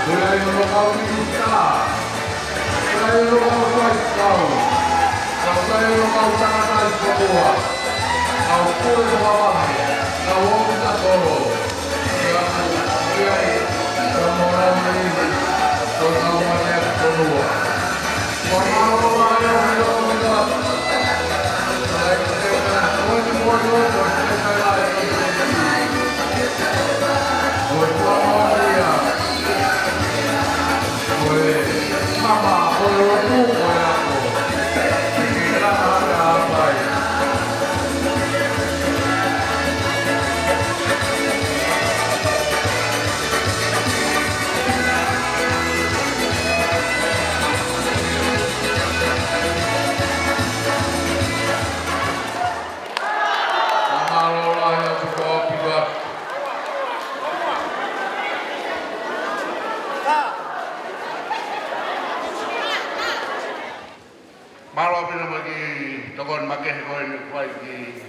Mulai lokal kita, mulai lokal kau, mulai lokal tangan semua, kau pun bawah, kau tak tolong, mulai semua ini, kau banyak semua. Malu pina bagi togon makeh ko ni fai ki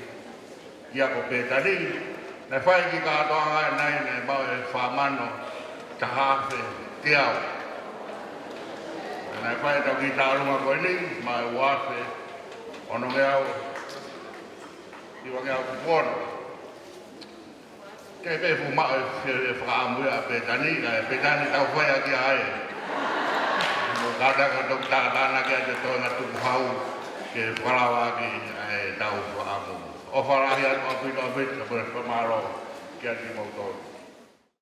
ya ko pe tadi na fai ki ka to anga nai ne ba e fa mano tahafe tiao na fai to ki ta lu ko ni ma wa fe ono ngao di wa ngao bon ke pe fu ma e fa amu ya pe tani ta fai ki ai kadang kadang tak ada lagi ada tuan itu bau ke pelawa di tahu apa. Overlayan opit seperti pemalu kian di motor.